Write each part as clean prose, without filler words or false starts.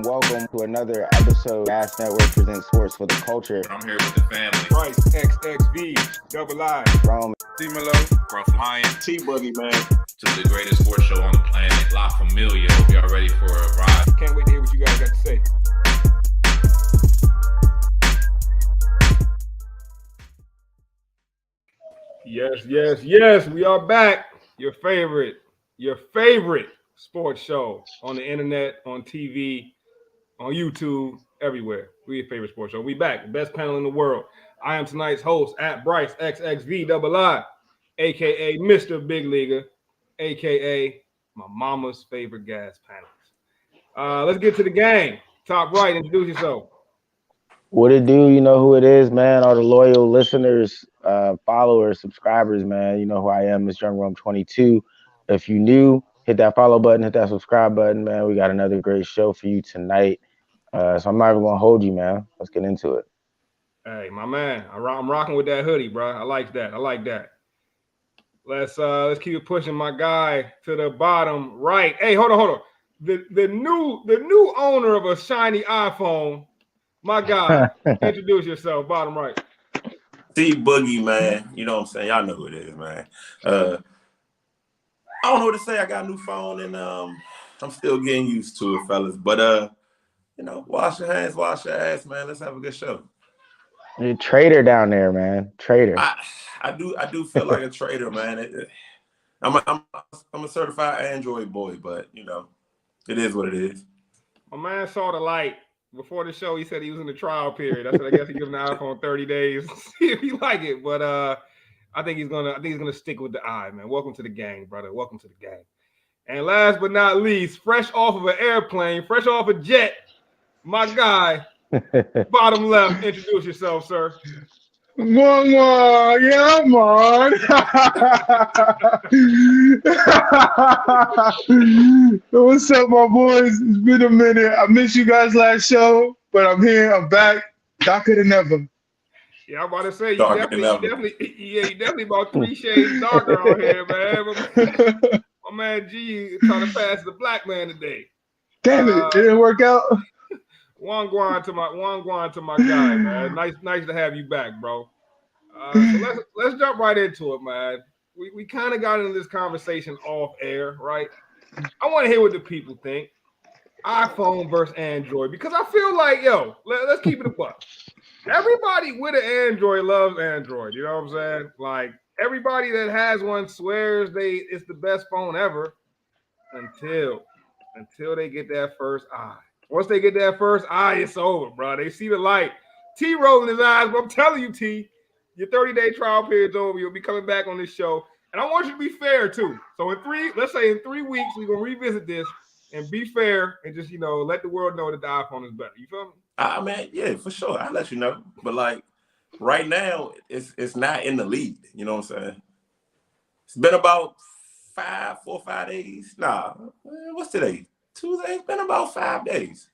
welcome to another episode. Gas Network presents Sports for the Culture. I'm here with the family. Bryce, XXV, Double I, Rome, Milo, Bryant, T-Boogie, man. to the greatest sports show on the planet, La Familia. Hope y'all ready for a ride. Can't wait to hear what you guys got to say. Yes. We are back. Your favorite sports show on the internet, on TV, on YouTube, everywhere. We your favorite sports show. We back. The best panel in the world. I am tonight's host at Bryce XXV Double I, aka Mr. Big Leaguer, aka my mama's favorite gas panelist. Let's get to the game. Top right, introduce yourself. what it do? You know who it is, man. All the loyal listeners, followers, subscribers, man. You know who I am, Miss Young Rome 22. If you new, hit that follow button, hit that subscribe button, man. We got another great show for you tonight. So I'm not even gonna hold you, man. Let's get into it. Hey, my man, I'm rocking with that hoodie, bro. I like that. Let's keep it pushing, my guy, to the bottom right. Hey, hold on. The new owner of a shiny iPhone, my guy. Introduce yourself, bottom right. T-Boogie, man. You know what I'm saying? Y'all know who it is, man. I don't know what to say. I got a new phone, and I'm still getting used to it, fellas. But wash your hands, wash your ass, man. Let's have a good show. You're a traitor down there, man. Traitor. I do feel like a traitor, man. I'm a certified Android boy, but it is what it is. My man saw the light before the show. He said he was in the trial period. I said I guess he gives an iPhone 30 days, see if he like it. But I think he's gonna stick with the eye, man. Welcome to the gang, brother. Welcome to the gang. And last but not least, fresh off of an airplane, fresh off a jet, my guy, bottom left. Introduce yourself, sir. Yeah, man. What's up, my boys? It's been a minute. I missed you guys last show, but I'm here. I'm back. Darker than ever. Yeah, I'm about to say you definitely about 3 shades darker on here, man. My man G trying to pass the black man today. Damn it, it didn't work out. Wangwan to my guy, man. Nice to have you back, bro. So let's jump right into it, man. We kind of got into this conversation off air, right? I want to hear what the people think. iPhone versus Android, because I feel like, let's keep it a buck. Everybody with an Android loves Android. You know what I'm saying? Like everybody that has one swears it's the best phone ever until they get that first eye. Once they get that first eye, it's over, bro. They see the light. T rolling his eyes, but I'm telling you, T, your 30-day trial period's over. You'll be coming back on this show. And I want you to be fair, too. So let's say in 3 weeks, we're going to revisit this and be fair and just, let the world know that the iPhone is better. You feel me? Man, yeah, for sure. I'll let you know. But, like, right now, it's not in the lead. You know what I'm saying? It's been about 4 or 5 days. Nah, what's today? Tuesday. It's been about 5 days.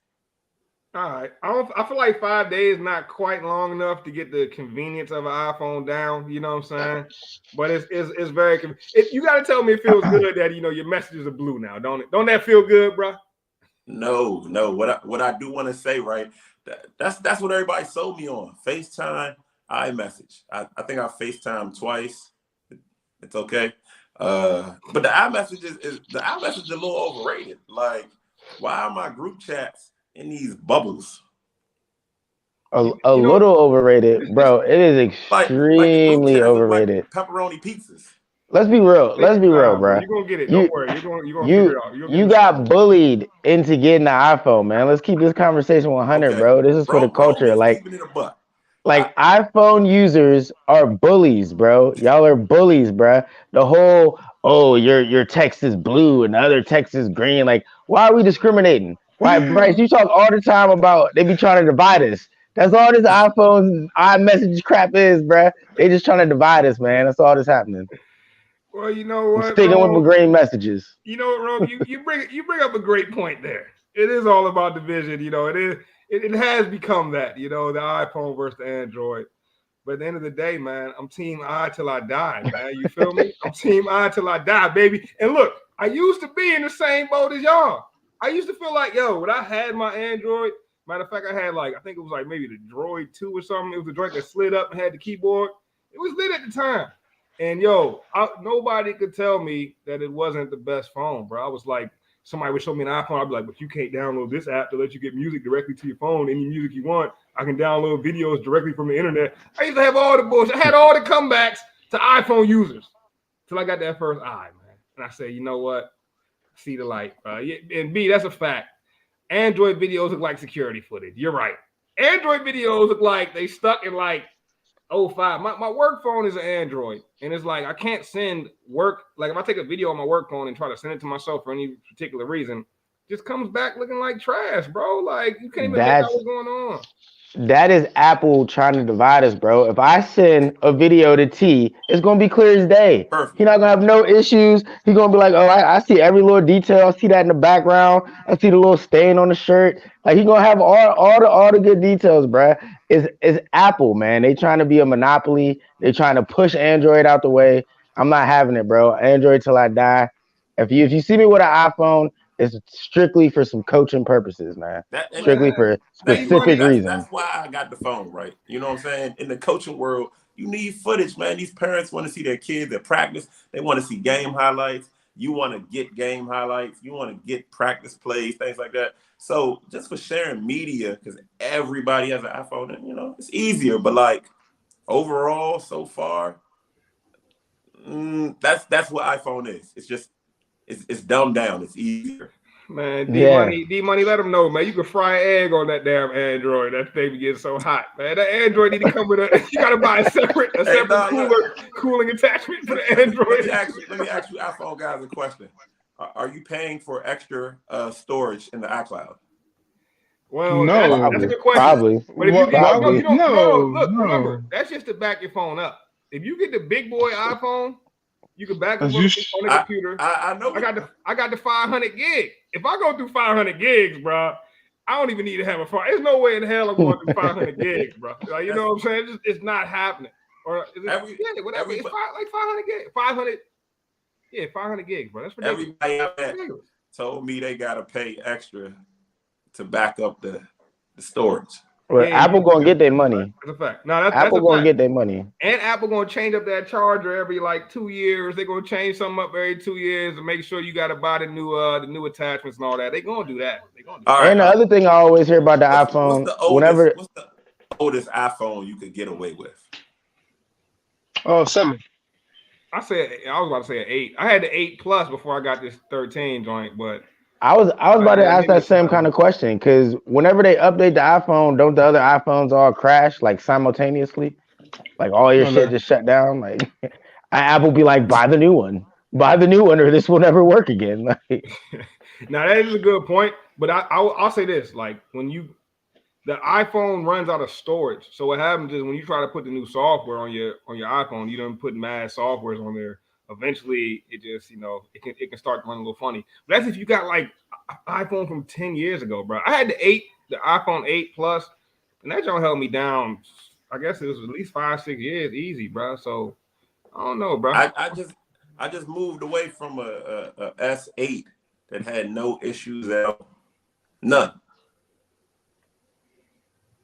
All right. I feel like 5 days not quite long enough to get the convenience of an iPhone down. You know what I'm saying? But it's very you got to tell me it feels good that your messages are blue now, don't it? Don't that feel good, bro? No. What I do want to say, right? That's what everybody sold me on. FaceTime, iMessage. I think I FaceTime twice. It's okay. But the iMessage is a little overrated. Like, why are my group chats in these bubbles? A little overrated, bro. It is extremely overrated. Like pepperoni pizzas. Let's be real, bro. You're gonna get it. Don't worry. You're gonna figure it out. You got bullied into getting the iPhone, man. Let's keep this conversation 100, okay. Bro. This is for the culture. Like iPhone users are bullies, bro. Y'all are bullies, bro. The whole, your text is blue and the other text is green. Like, why are we discriminating? Why, Bryce? You talk all the time about they be trying to divide us. That's all this iPhone iMessage crap is, bro. They just trying to divide us, man. That's all that's happening. Well, you know what? Sticking with the green messages. You know what, Rome? You bring up a great point there. It is all about division. It has become that. The iPhone versus the Android. But at the end of the day, man, I'm team I till I die, man. You feel me? I'm team I till I die, baby. And look, I used to be in the same boat as y'all. I used to feel like, yo, when I had my Android, matter of fact, I had I think it was maybe the Droid 2 or something. It was a joint that slid up and had the keyboard. It was lit at the time. And yo, nobody could tell me that it wasn't the best phone, bro. I was like, somebody would show me an iPhone. I'd be like, but you can't download this app to let you get music directly to your phone. Any music you want. I can download videos directly from the internet. I used to have all the bullshit. I had all the comebacks to iPhone users till I got that first eye, man. And I said, you know what? See the light. And B, that's a fact. Android videos look like security footage. You're right. Android videos look like they stuck in 05. My work phone is an Android. And it's I can't send work. If I take a video on my work phone and try to send it to myself for any particular reason, it just comes back looking like trash, bro. You can't even make out what's going on. That is Apple trying to divide us, bro. If I send a video to T, it's gonna be clear as day. Perfect. He's not gonna have no issues. He's gonna be like, oh, I see every little detail. I see that in the background. I see the little stain on the shirt. He's gonna have all the good details, bro. It's Apple, man. They trying to be a monopoly. They trying to push Android out the way. I'm not having it, bro. Android till I die. If you see me with an iPhone, it's strictly for some coaching purposes, man. Strictly for specific reasons. That's why I got the phone, right? You know what I'm saying? In the coaching world, you need footage, man. These parents want to see their kids at practice. They want to see game highlights. You want to get game highlights. You want to get practice plays, things like that. So just for sharing media, because everybody has an iPhone, and it's easier. But overall, so far, that's what iPhone is. It's just it's dumbed down. It's easier. Man, D-Money, let them know, man. You can fry an egg on that damn Android. That thing gets so hot, man. That Android need to come with you got to buy a separate cooling attachment for the Android. Let me ask you iPhone guys a question. Are you paying for extra storage in the iCloud? Well, no, that's a good question. Probably. But if you no, remember, that's just to back your phone up. If you get the big boy iPhone, you can back up on the computer. I know. I got the 500 gig. If I go through 500 gigs, bro, I don't even need to have a phone. There's no way in hell I'm going through 500 gigs, bro. You know what I'm saying? It's not happening. Or is it, whatever. It's 500 gigs. 500. Yeah, 500 gigs, bro. That's ridiculous. Everybody I met told me they gotta pay extra to back up the storage. Well, Apple gonna get their money. That's a fact. No, that's Apple gonna get their money. And Apple gonna change up that charger every 2 years. They're gonna change something up every 2 years to make sure you gotta buy the new attachments and all that. They're gonna do that. And the other thing I always hear about the iPhone, what's the oldest iPhone you could get away with? Oh, 7. I was about to say an 8. I had the 8 Plus before I got this 13 joint, but I was about to ask that same kind of question, because whenever they update the iPhone, don't the other iPhones all crash simultaneously? All your shit just shut down. Apple be like, buy the new one, or this will never work again. Now that is a good point, but I'll say this: when the iPhone runs out of storage, so what happens is when you try to put the new software on your iPhone, you don't put mad softwares on there. Eventually, it just it can start running a little funny. But that's if you got an iPhone from 10 years ago, bro. I had the iPhone 8 Plus, and that joint held me down. I guess it was at least 5-6 years easy, bro. So I don't know, bro. I just moved away from a S8 that had no issues at all. None.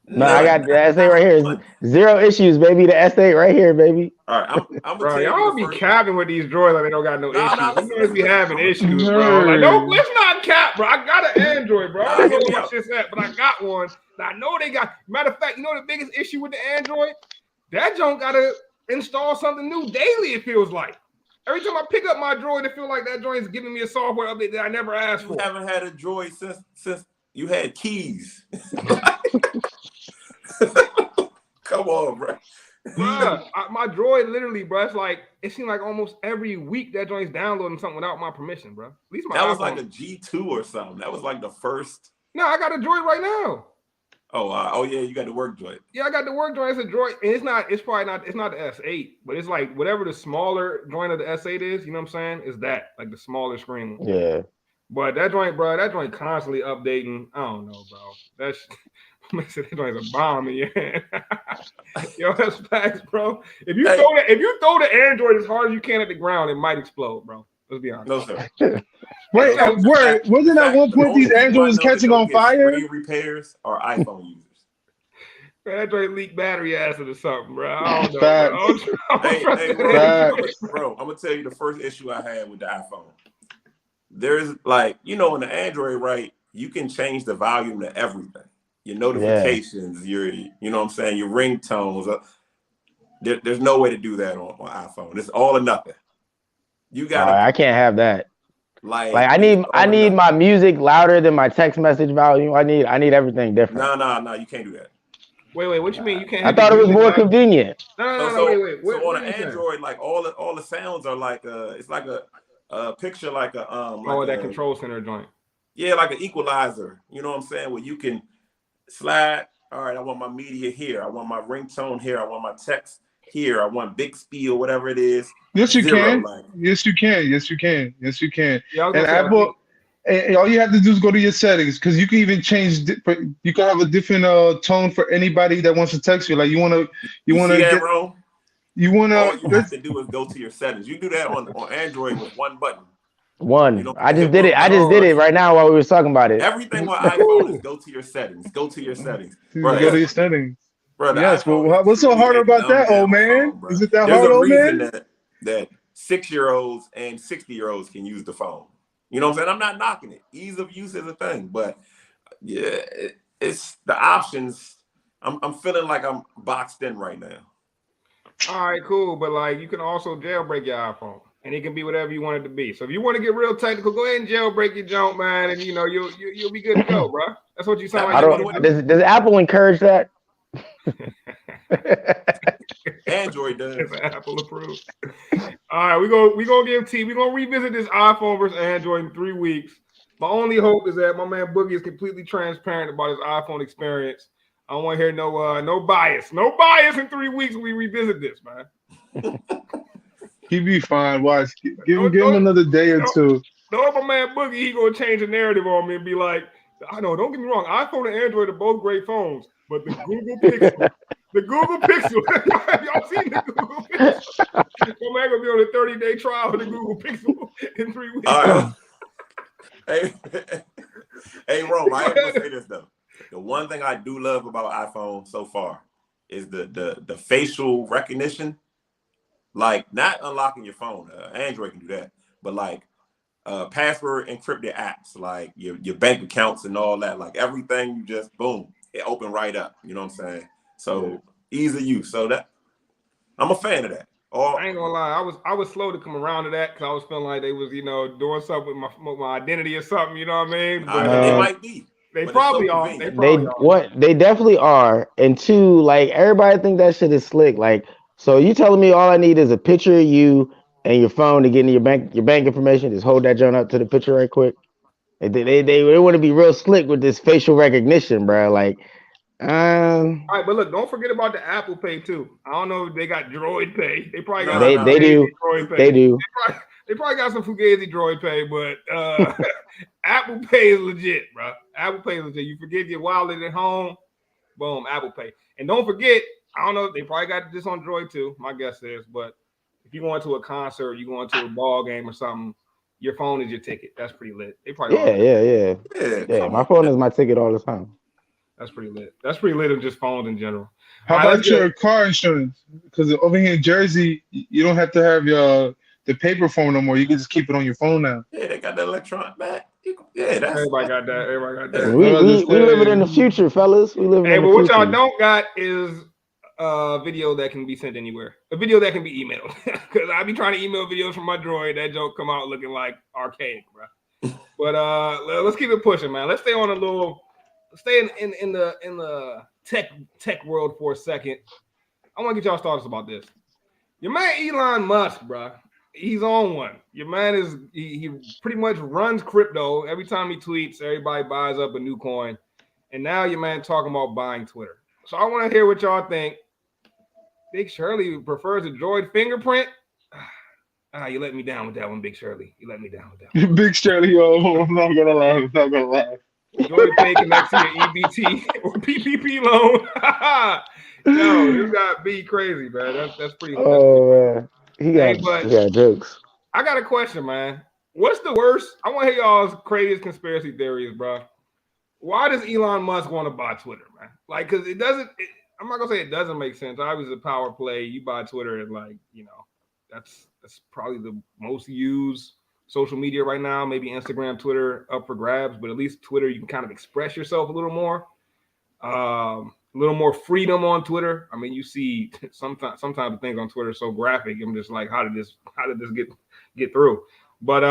No, I got the S8 right here. 0 issues, baby. The S8 right here, baby. All right, I'm bro, y'all be capping with these droids they don't got no issues. You know be having issues, bro. No, let's not cap, bro. I got an Android, bro. I don't know what shit's at, but I got one. I know they got. Matter of fact, you know the biggest issue with the Android? That junk gotta install something new daily. It feels like every time I pick up my Droid, it feels like that joint is giving me a software update that I never asked for. You haven't had a Droid since you had keys. Come on, bro. My Droid literally, bro. It seemed like almost every week that joint's downloading something without my permission, bro. At least that was like a G2 or something. That was like the first. No, I got a Droid right now. Oh yeah, you got the work Droid. Yeah, I got the work Droid. It's a Droid, and it's not the S8, but it's whatever the smaller joint of the S8 is. You know what I'm saying? Is that the smaller screen one? Yeah. But that joint, bro, constantly updating. I don't know, bro. That joint's a bomb in your hand. Yo, that's facts, bro. If you throw the Android as hard as you can at the ground, it might explode, bro. Let's be honest. No, sir. Wait, wasn't at one point these Androids catching on fire? Screen repairs are iPhone users. Man, that joint leak battery acid or something, bro. I don't know. Hey, bro, I'm gonna tell you the first issue I had with the iPhone. There's like, in the Android, right? You can change the volume to everything. Your notifications, your ringtones. There's no way to do that on iPhone. It's all or nothing. You got. I can't have that. Like I need my music louder than my text message volume. I need everything different. No, you can't do that. Wait, what you mean? You can't? I thought it was more convenient. No, wait. So on an Android, like all the sounds are like it's like a picture, like a that control center joint. Yeah, like an equalizer. You know what I'm saying? Where you can slide. All right, I want my media here. I want my ringtone here. I want my text here. I want Bixby or whatever it is. Yes, you can. Like. Yes, you can. Yes, you can. Yes, you can. Yeah, and Apple, and all you have to do is go to your settings, because you can even change. You can have a different tone for anybody that wants to text you. Like you want to get. Bro? You want to. All you have to do is go to your settings. You do that on Android with one button. I just did it. I just did it right now while we were talking about it. Everything on iPhone is go to your settings. Go to your settings. Bro, go to your settings. Bro, yes. Well, what's so hard about that, old man? Is it that hard, old man? That 6-year-olds and 60-year-olds can use the phone. You know what I'm saying? I'm not knocking it. Ease of use is a thing, but yeah, it's the options. I'm feeling like I'm boxed in right now. All right, cool. But like, you can also jailbreak your iPhone, and it can be whatever you want it to be. So if you want to get real technical, go ahead and jailbreak your junk, man, and you'll be good to go, bro. That's what you sound like. Does Apple encourage that? Android does. It's Apple approved. All right, we're gonna give T. We're gonna revisit this iPhone versus Android in 3 weeks. My only hope is that my man Boogie is completely transparent about his iPhone experience. I don't want to hear no bias. No bias in 3 weeks when we revisit this, man. He'd be fine. Watch. Give him another day or two. No, my man Boogie, he gonna change the narrative on me and be like, I know, don't get me wrong, iPhone and Android are both great phones, but the Google Pixel, y'all seen the Google Pixel? My man gonna be on a 30-day trial of the Google Pixel in 3 weeks. All right. Hey, Rome, I am gonna say this though. The one thing I do love about iPhone so far is the facial recognition. Like, not unlocking your phone. Android can do that, but like password encrypted apps, like your bank accounts and all that, like everything, you just boom, it opened right up. You know what I'm saying? So ease of use. So that I'm a fan of that. I ain't gonna lie, I was slow to come around to that because I was feeling like they was doing something with my identity or something. You know what I mean? But, they might be. They probably are. They definitely are. And two, like, everybody think that shit is slick. Like, so you telling me all I need is a picture of you and your phone to get into your bank information? Just hold that joint up to the picture right quick. They want to be real slick with this facial recognition, bro. Like, all right, but look, don't forget about the Apple Pay too. I don't know if they got Droid Pay. They probably got they do. Droid Pay. They do. They probably got some Fugazi Droid Pay, but Apple Pay is legit, bro. Apple Pay is legit. You forget your wallet at home, boom, Apple Pay. And don't forget, I don't know, they probably got this on Droid too. My guess is, but if you go into a concert, you go into a ball game or something, your phone is your ticket. That's pretty lit. They probably yeah. My phone is my ticket all the time. That's pretty lit. That's pretty lit of just phones in general. How about your car insurance? Because over here in Jersey, you don't have to have the paper phone no more. You can just keep it on your phone now. Yeah, they got the electronic back. Everybody got that. We live it in the future, fellas. We live. Hey, but what y'all don't got is a video that can be sent anywhere. A video that can be emailed. Because I be trying to email videos from my Droid. That joke come out looking like archaic, bro. But let's keep it pushing, man. Let's stay on a little. Stay in the tech world for a second. I want to get y'all's thoughts about this. Your man Elon Musk, bro, he's on one. Your man is he pretty much runs crypto. Every time he tweets, everybody buys up a new coin. And now your man talking about buying Twitter. So I want to hear what y'all think. Big Shirley prefers a Droid fingerprint. You let me down with that one, Big Shirley. You let me down with that one. Big Shirley, yo, I'm not gonna lie. Droid Pay connects to your EBT or PPP loan. Yo, this got be crazy, man. That's pretty. Oh man, he got jokes. I got a question, man. What's the worst? I want to hear y'all's craziest conspiracy theories, bro. Why does Elon Musk want to buy Twitter, man? Like, because it doesn't. I'm not gonna say it doesn't make sense. Obviously, a power play. You buy Twitter, and like, that's probably the most used social media right now. Maybe Instagram, Twitter, up for grabs, but at least Twitter, you can kind of express yourself a little more. A little more freedom on Twitter. I mean, you see sometimes the things on Twitter are so graphic. I'm just like, how did this get through? But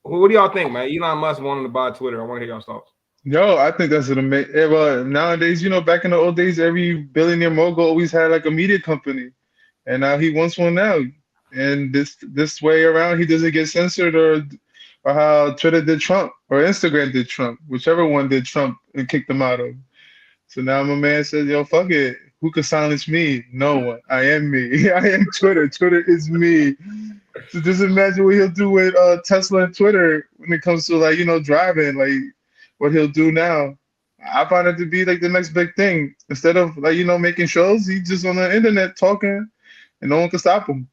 what do y'all think, man? Elon Musk wanting to buy Twitter. I want to hear y'all's thoughts. Yo, I think that's an amazing. Well, nowadays, back in the old days, every billionaire mogul always had like a media company, and now he wants one now. And this way around, he doesn't get censored or how Twitter did Trump or Instagram did Trump, whichever one did Trump and kicked him out of. So now my man says, yo, fuck it. Who can silence me? No one. I am me. I am Twitter. Twitter is me. So just imagine what he'll do with Tesla and Twitter when it comes to like, driving, like what he'll do now. I find it to be like the next big thing. Instead of like, making shows, he's just on the internet talking and no one can stop him.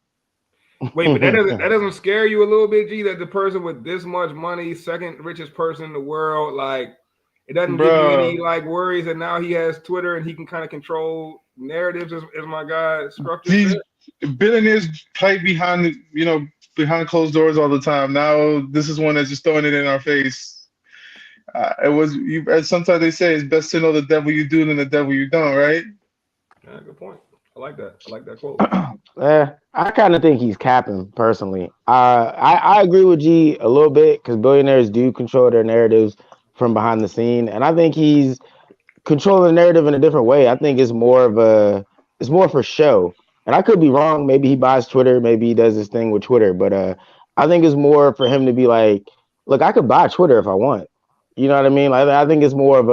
Wait, but that doesn't scare you a little bit, G, that the person with this much money, second richest person in the world, like, it doesn't give you any like worries that now he has Twitter and he can kind of control narratives as my guy structure. These billionaires play behind closed doors all the time. Now this is one that's just throwing it in our face. Sometimes they say it's best to know the devil you do than the devil you don't, right? Yeah, good point. I like that. I like that quote. I kind of think he's capping personally. I agree with G a little bit because billionaires do control their narratives from behind the scene, and I think he's controlling the narrative in a different way. I think it's more for show, and I could be wrong. Maybe he buys Twitter, maybe he does this thing with Twitter, but I think it's more for him to be like, look, I could buy Twitter if I want. You know what I mean? Like, I think it's more of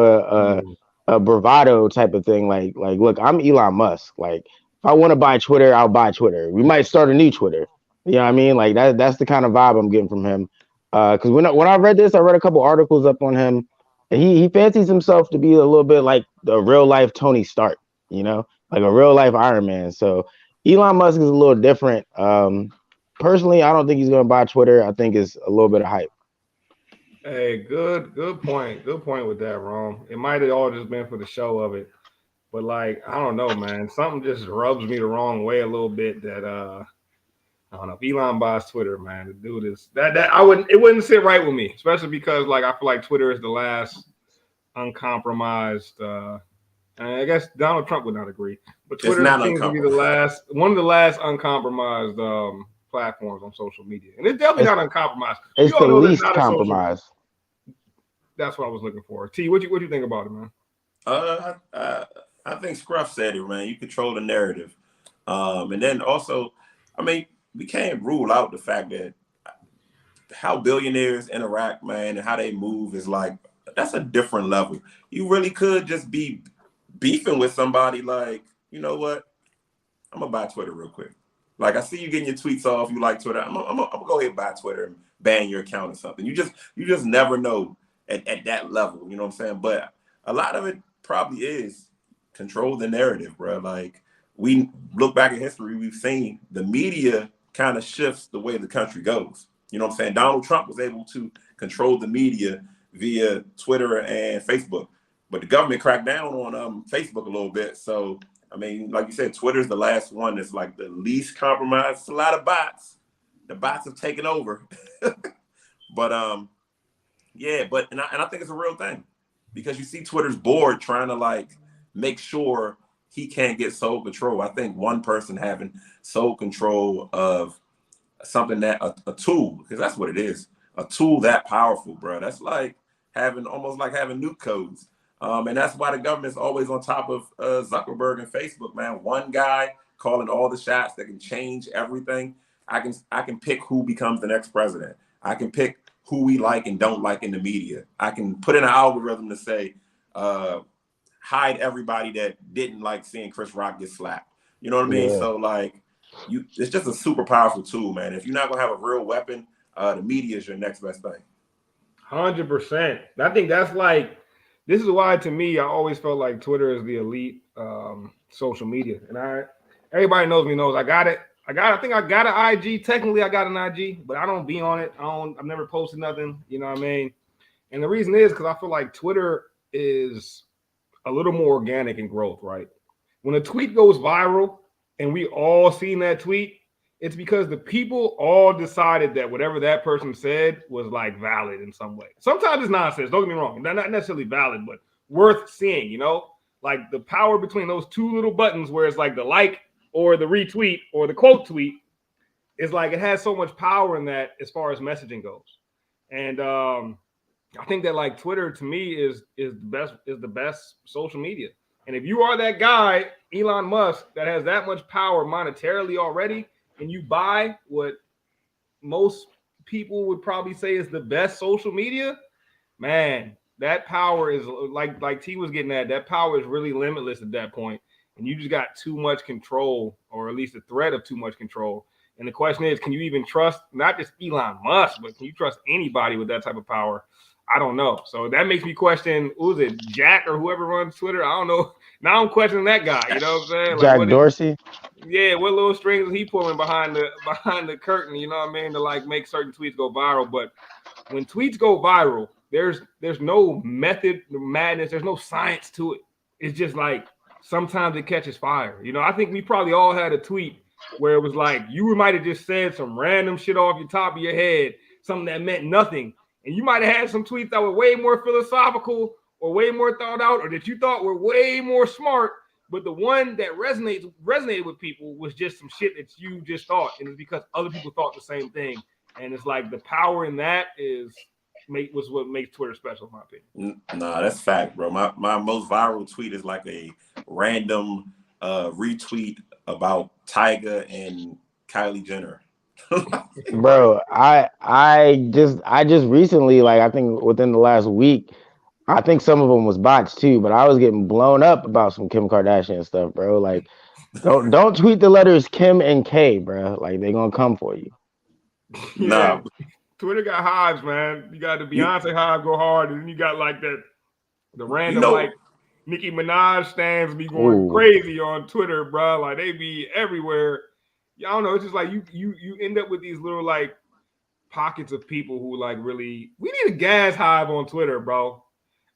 a bravado type of thing. Like, look, I'm Elon Musk. Like, if I want to buy Twitter, I'll buy Twitter. We might start a new Twitter. You know what I mean? Like that's the kind of vibe I'm getting from him. Because when I read this, I read a couple articles up on him, and he fancies himself to be a little bit like the real life Tony Stark, like a real life Iron Man. So Elon Musk is a little different. Personally, I don't think he's going to buy Twitter. I think it's a little bit of hype. Hey, good point. Good point with that, Ron. It might have all just been for the show of it, but like, I don't know, man. Something just rubs me the wrong way a little bit that I don't know. If Elon buys Twitter, man, the dude is it wouldn't sit right with me, especially because like I feel like Twitter is the last uncompromised. And I guess Donald Trump would not agree, but Twitter seems to be one of the last uncompromised platforms on social media, and it's definitely not uncompromised. It's the least compromised. That's what I was looking for. T, what you think about it, man? I think Scruff said it, man. You control the narrative, and then also, I mean, we can't rule out the fact that how billionaires interact, man, and how they move is like, that's a different level. You really could just be beefing with somebody like, you know what? I'm gonna buy Twitter real quick. Like, I see you getting your tweets off. You like Twitter. I'm gonna go ahead and buy Twitter and ban your account or something. You just never know at that level. You know what I'm saying? But a lot of it probably is control the narrative, bro. Like, we look back in history, we've seen the media kind of shifts the way the country goes. You know what I'm saying? Donald Trump was able to control the media via Twitter and Facebook, but the government cracked down on Facebook a little bit. So, I mean, like you said, Twitter's the last one that's like the least compromised. It's a lot of bots. The bots have taken over. But yeah, and I think it's a real thing because you see Twitter's board trying to like make sure he can't get sole control. I think one person having sole control of something that a tool, because that's what it is, a tool that powerful, bro. That's like almost like having nuke codes. And that's why the government's always on top of Zuckerberg and Facebook, man. One guy calling all the shots that can change everything. I can pick who becomes the next president. I can pick who we like and don't like in the media. I can put in an algorithm to say, hide everybody that didn't like seeing Chris Rock get slapped. You know what I mean? Yeah. So like, it's just a super powerful tool, man. If you're not gonna have a real weapon, the media is your next best thing. 100%. I think that's like, this is why to me, I always felt like Twitter is the elite social media. And everybody knows I got it. I think I got an IG. Technically, I got an IG, but I don't be on it. I've never posted nothing. You know what I mean? And the reason is because I feel like Twitter is a little more organic in growth, right? When a tweet goes viral and we all seen that tweet, it's because the people all decided that whatever that person said was like valid in some way. Sometimes it's nonsense. Don't get me wrong. Not necessarily valid, but worth seeing, you know? Like the power between those two little buttons where it's like the like or the retweet or the quote tweet is like it has so much power in that as far as messaging goes. And I think that like Twitter to me is the best social media. And if you are that guy, Elon Musk, that has that much power monetarily already, and you buy what most people would probably say is the best social media, man, that power is like T was getting at. That power is really limitless at that point, and you just got too much control, or at least the threat of too much control. And the question is, can you even trust not just Elon Musk, but can you trust anybody with that type of power? I don't know. So that makes me question, who's it, Jack or whoever runs Twitter? I don't know. Now I'm questioning that guy. You know what I'm saying? Like, Jack Dorsey. Yeah, what little strings is he pulling behind the curtain? You know what I mean? To like make certain tweets go viral. But when tweets go viral, there's no method, no madness. There's no science to it. It's just like sometimes it catches fire. You know, I think we probably all had a tweet where it was like you might have just said some random shit off your top of your head, something that meant nothing. And you might have had some tweets that were way more philosophical or way more thought out or that you thought were way more smart. But the one that resonated with people was just some shit that you just thought. And it's because other people thought the same thing. And it's like the power in that was what makes Twitter special, in my opinion. Nah, that's fact, bro. My most viral tweet is like a random retweet about Tyga and Kylie Jenner. Bro, I just recently, like I think within the last week, I think some of them was bots too, but I was getting blown up about some Kim Kardashian stuff, bro. Like, don't tweet the letters Kim and K, bro. Like they gonna come for you. Yeah. Nah, Twitter got hives, man. You got the Beyonce hive go hard, and then you got like the random like Nicki Minaj stands be going crazy on Twitter, bro. Like they be everywhere. I don't know. It's just like you end up with these little like pockets of people who like really. We need a gas hive on Twitter, bro.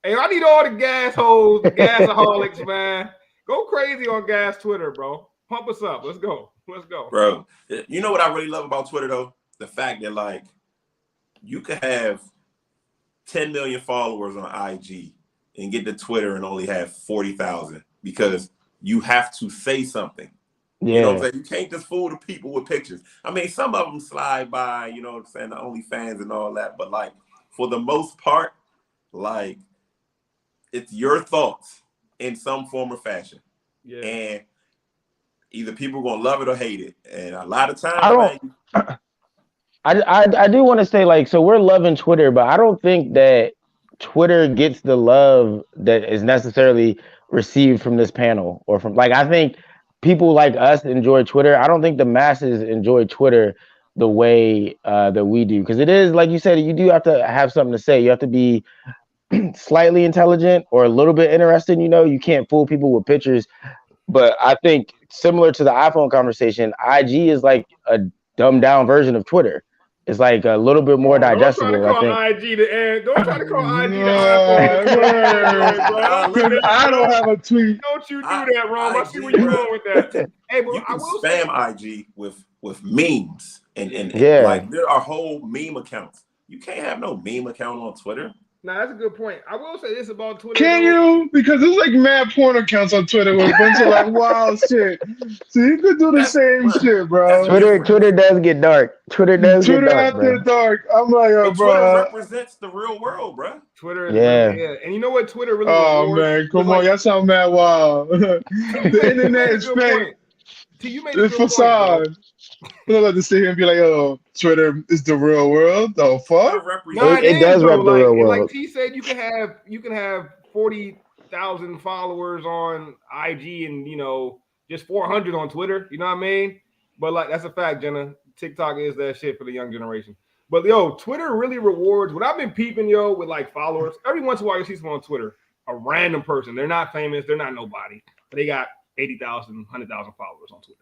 Hey, I need all the gas hoes, the gasaholics, man. Go crazy on gas Twitter, bro. Pump us up. Let's go. Bro, you know what I really love about Twitter though? The fact that like you could have 10 million followers on IG and get to Twitter and only have 40,000 because you have to say something. Yeah. You know what I'm saying? You can't just fool the people with pictures. I mean, some of them slide by, you know what I'm saying, the OnlyFans and all that. But like for the most part, like it's your thoughts in some form or fashion. Yeah. And either people are gonna love it or hate it. And a lot of times I do want to say, like, so we're loving Twitter, but I don't think that Twitter gets the love that is necessarily received from this panel or from, like, I think people like us enjoy Twitter. I don't think the masses enjoy Twitter the way that we do, because it is, like you said, you do have to have something to say. You have to be slightly intelligent or a little bit interested. You know, you can't fool people with pictures. But I think similar to the iPhone conversation, IG is like a dumbed down version of Twitter. It's like a little bit more digestible. Don't try to call IG the iPhone. I don't have a tweet. Don't you do that, Ron. I see where you're going with that. Hey, but you I can will spam IG with memes and yeah, like there are whole meme accounts. You can't have no meme account on Twitter. Nah, that's a good point. I will say this about Twitter. Can you? Because there's like mad porn accounts on Twitter with a bunch of like wild shit. So you could do the same shit, bro. Twitter does get dark. Twitter after dark. I'm like, bro. Twitter represents the real world, bro. Twitter, yeah. And you know what? Twitter really. Oh man, come on, y'all sound mad wild. The internet is fake. It's facade. You don't have to sit here and be like, "Oh, Twitter is the real world." The fuck? It does rep the real world. Like T said, you can have 40,000 followers on IG and just 400 on Twitter. You know what I mean? But like that's a fact, Jenna. TikTok is that shit for the young generation. But Twitter really rewards. What I've been peeping, with like followers. Every once in a while, you see someone on Twitter, a random person. They're not famous. They're not nobody. But they got 80,000, 100,000 followers on Twitter.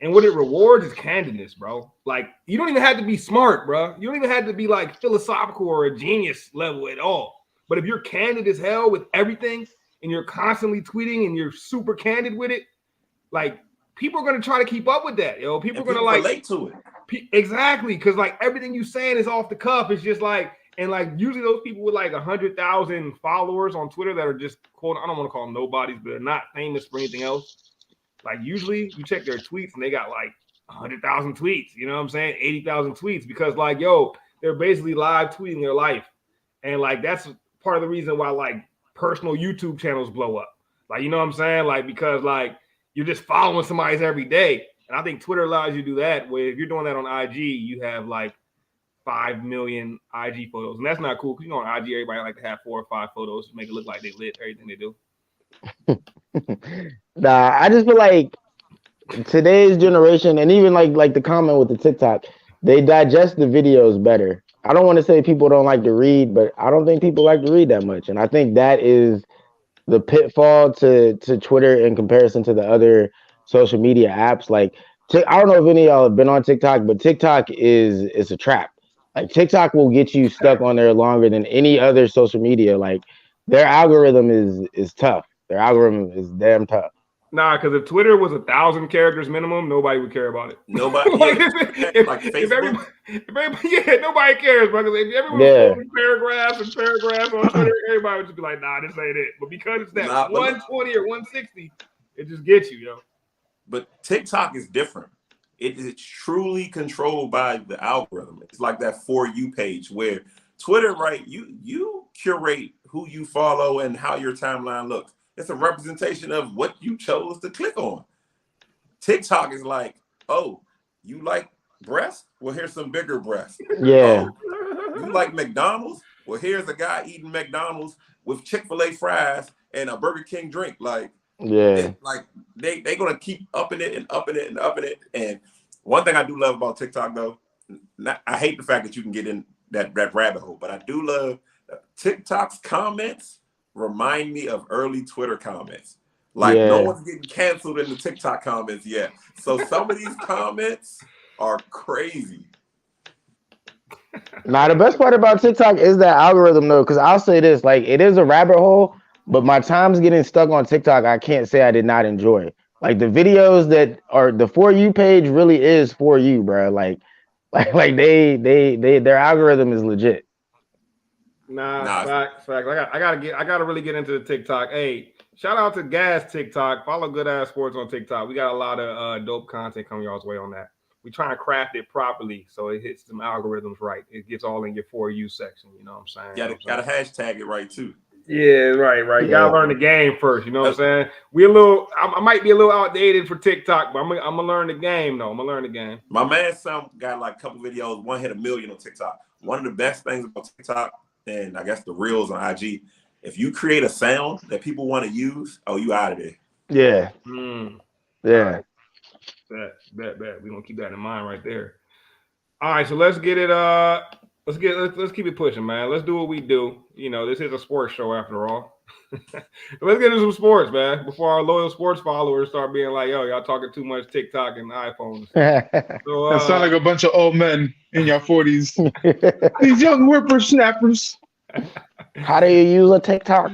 And what it rewards is candidness, bro. Like, you don't even have to be smart, bro. You don't even have to be like philosophical or a genius level at all. But if you're candid as hell with everything and you're constantly tweeting and you're super candid with it, like, people are going to try to keep up with that, yo. People are going to like relate to it. Exactly. Because like everything you saying is off the cuff. It's just like, and like usually those people with like 100,000 followers on Twitter that are just quote, I don't want to call them nobodies, but they're not famous for anything else. Like usually you check their tweets and they got like 100,000 tweets, you know what I'm saying? 80,000 tweets because like, yo, they're basically live tweeting their life. And like, that's part of the reason why like personal YouTube channels blow up. Like, you know what I'm saying? Like, because like you're just following somebody's every day. And I think Twitter allows you to do that. Where if you're doing that on IG, you have like 5 million IG photos. And that's not cool. Because you know on IG, everybody like to have 4 or 5 photos to make it look like they lit everything they do. Nah, I just feel like today's generation, and even like the comment with the TikTok, they digest the videos better. I don't want to say people don't like to read, but I don't think people like to read that much. And I think that is the pitfall to Twitter in comparison to the other social media apps. Like, I don't know if any of y'all have been on TikTok, but TikTok is a trap. Like, TikTok will get you stuck on there longer than any other social media. Like, their algorithm is tough. Their algorithm is damn tough. Nah, because if Twitter was 1,000 characters minimum, nobody would care about it. Nobody, like, if everybody, yeah, nobody cares, bro. Because if everyone was posting paragraphs and paragraphs on Twitter, everybody would just be like, nah, this ain't it. But because it's that 120 or 160, it just gets you, yo. But TikTok is different. It is truly controlled by the algorithm. It's like that For You page where Twitter, right? You curate who you follow and how your timeline looks. It's a representation of what you chose to click on. TikTok is like, oh, you like breasts? Well, here's some bigger breasts. Yeah. Oh, you like McDonald's? Well, here's a guy eating McDonald's with Chick-fil-A fries and a Burger King drink. Like, yeah, like they're gonna keep upping it and upping it and upping it. And one thing I do love about TikTok, though, I hate the fact that you can get in that rabbit hole, but I do love TikTok's comments. Remind me of early Twitter comments. Like, no one's getting canceled in the TikTok comments yet. So some of these comments are crazy. Now, the best part about TikTok is that algorithm, though, because I'll say this, like, it is a rabbit hole, but my times getting stuck on TikTok, I can't say I did not enjoy. Like, the videos that are the For You page really is for you, bro. Like their algorithm is legit. Nah, fact. I gotta really get into the TikTok. Hey, shout out to Gas TikTok. Follow Good Ass Sports on TikTok. We got a lot of dope content coming y'all's way on that. We try and craft it properly so it hits some algorithms right. It gets all in your For You section. You know what I'm saying? Gotta hashtag it right too. Yeah, right. You gotta learn the game first. You know what I'm saying? I might be a little outdated for TikTok, but I'm gonna learn the game though. I'm gonna learn the game. My man, son got like a couple videos. One hit 1 million on TikTok. One of the best things about TikTok, and I guess the reels on IG, if you create a sound that people want to use, oh, you out of there. Yeah. Yeah. Bet. We're gonna keep that in mind right there. All right, so let's get it. Let's keep it pushing, man. Let's do what we do. You know, this is a sports show after all. Let's get into some sports, man. Before our loyal sports followers start being like, "Yo, y'all talking too much TikTok and iPhones." So, that sound like a bunch of old men in your 40s. These young whippersnappers. How do you use a TikTok?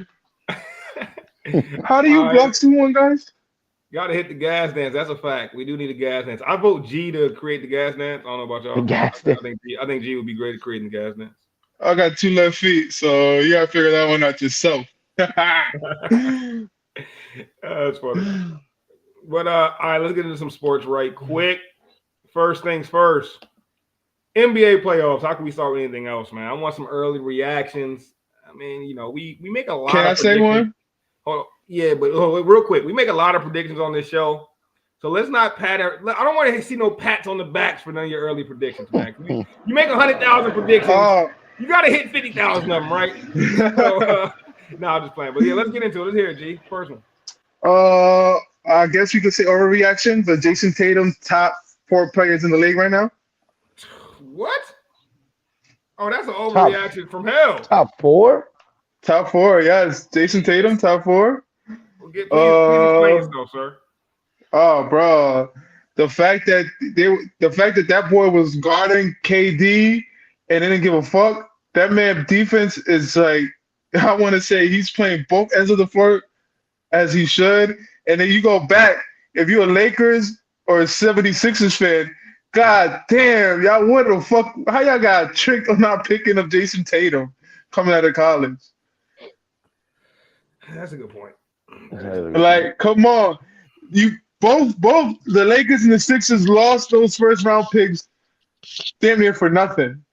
How do you block someone, guys? Gotta hit the gas dance. That's a fact. We do need a gas dance. I vote G to create the gas dance. I don't know about y'all. The gas dance. I think G would be great at creating the gas dance. I got 2 left feet, so you gotta figure that one out yourself. That's funny. But all right, let's get into some sports right quick. First things first. NBA playoffs. How can we start with anything else, man? I want some early reactions. I mean, you know, we make a lot. Can I say one? Oh, yeah, but real quick, we make a lot of predictions on this show. So let's not pat. I don't want to see no pats on the backs for none of your early predictions, man. You make 100,000 predictions. You got to hit 50,000 of them, right? So, no, I'm just playing. But yeah, let's get into it. Let's hear it, G. First one. I guess we could say overreaction, but Jason Tatum, top 4 players in the league right now. What? Oh, that's an overreaction from hell. Top 4? Top 4, yes. Jason Tatum, top 4. Please explain yourself, sir. Oh, bro. the fact that that boy was guarding KD and didn't give a fuck. That man defense is like, I want to say he's playing both ends of the floor as he should. And then you go back, if you're a Lakers or a 76ers fan, god damn, y'all, what the fuck? How y'all got tricked on not picking up Jason Tatum coming out of college? That's a good point. Like, come on. You both the Lakers and the Sixers lost those first round picks damn near for nothing.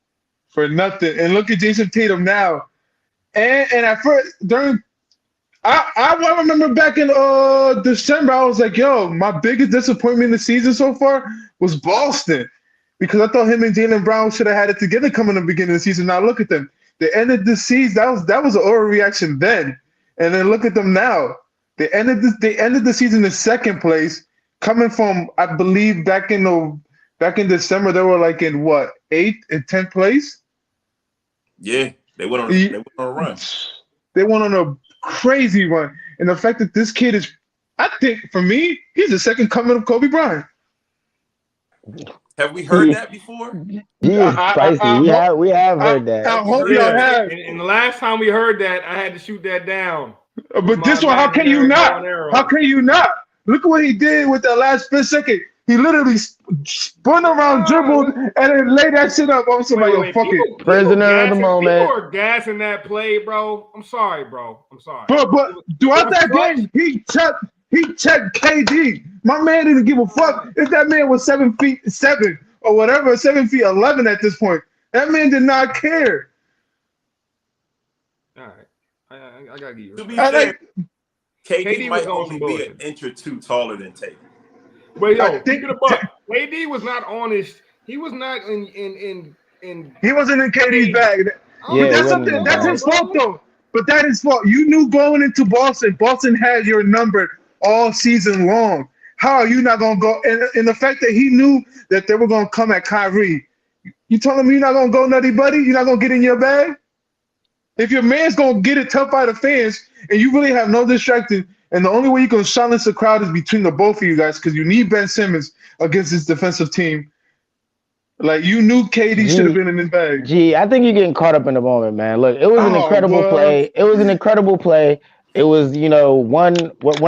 For nothing. And look at Jason Tatum now. And at first I remember back in December, I was like, yo, my biggest disappointment in the season so far was Boston. Because I thought him and Jaylen Brown should have had it together coming in the beginning of the season. Now look at them. They ended the season. That was an overreaction then. And then look at them now. They ended the season in second place, coming from, I believe, back in December they were like in what, 8th and 10th place? Yeah, they went on a run. They went on a crazy run. And the fact that this kid is, I think for me, he's the second coming of Kobe Bryant. Have we heard that before? He is spicy. We have heard that. I hope y'all have. And the last time we heard that, I had to shoot that down. But this one, how can you not? How can you not? Look at what he did with that last 5 second. He literally spun around, dribbled, and then laid that shit up. I'm somebody, yo, fuck it. Prisoner of the moment. People are gassing that play, bro. I'm sorry, bro. I'm sorry. But throughout that game, he checked KD. My man didn't give a fuck if that man was 7'7" or whatever, 7'11" at this point. That man did not care. All right. I gotta give you. To be fair, KD might only be an inch or two taller than Tatum. But yo, KD was not on his. He was not in. He wasn't in KD's bag. Yeah, that's his fault though. But that is fault. You knew going into Boston. Boston had your number all season long. How are you not gonna go? And the fact that he knew that they were gonna come at Kyrie. You told him you're not gonna go nutty buddy. You're not gonna get in your bag. If your man's gonna get it tough by the fans, and you really have no distraction, and the only way you can silence the crowd is between the both of you guys, because you need Ben Simmons against this defensive team. Like, you knew KD should have been in his bag. I think you're getting caught up in the moment, man. Look, it was an incredible play. It was an incredible play. It was, when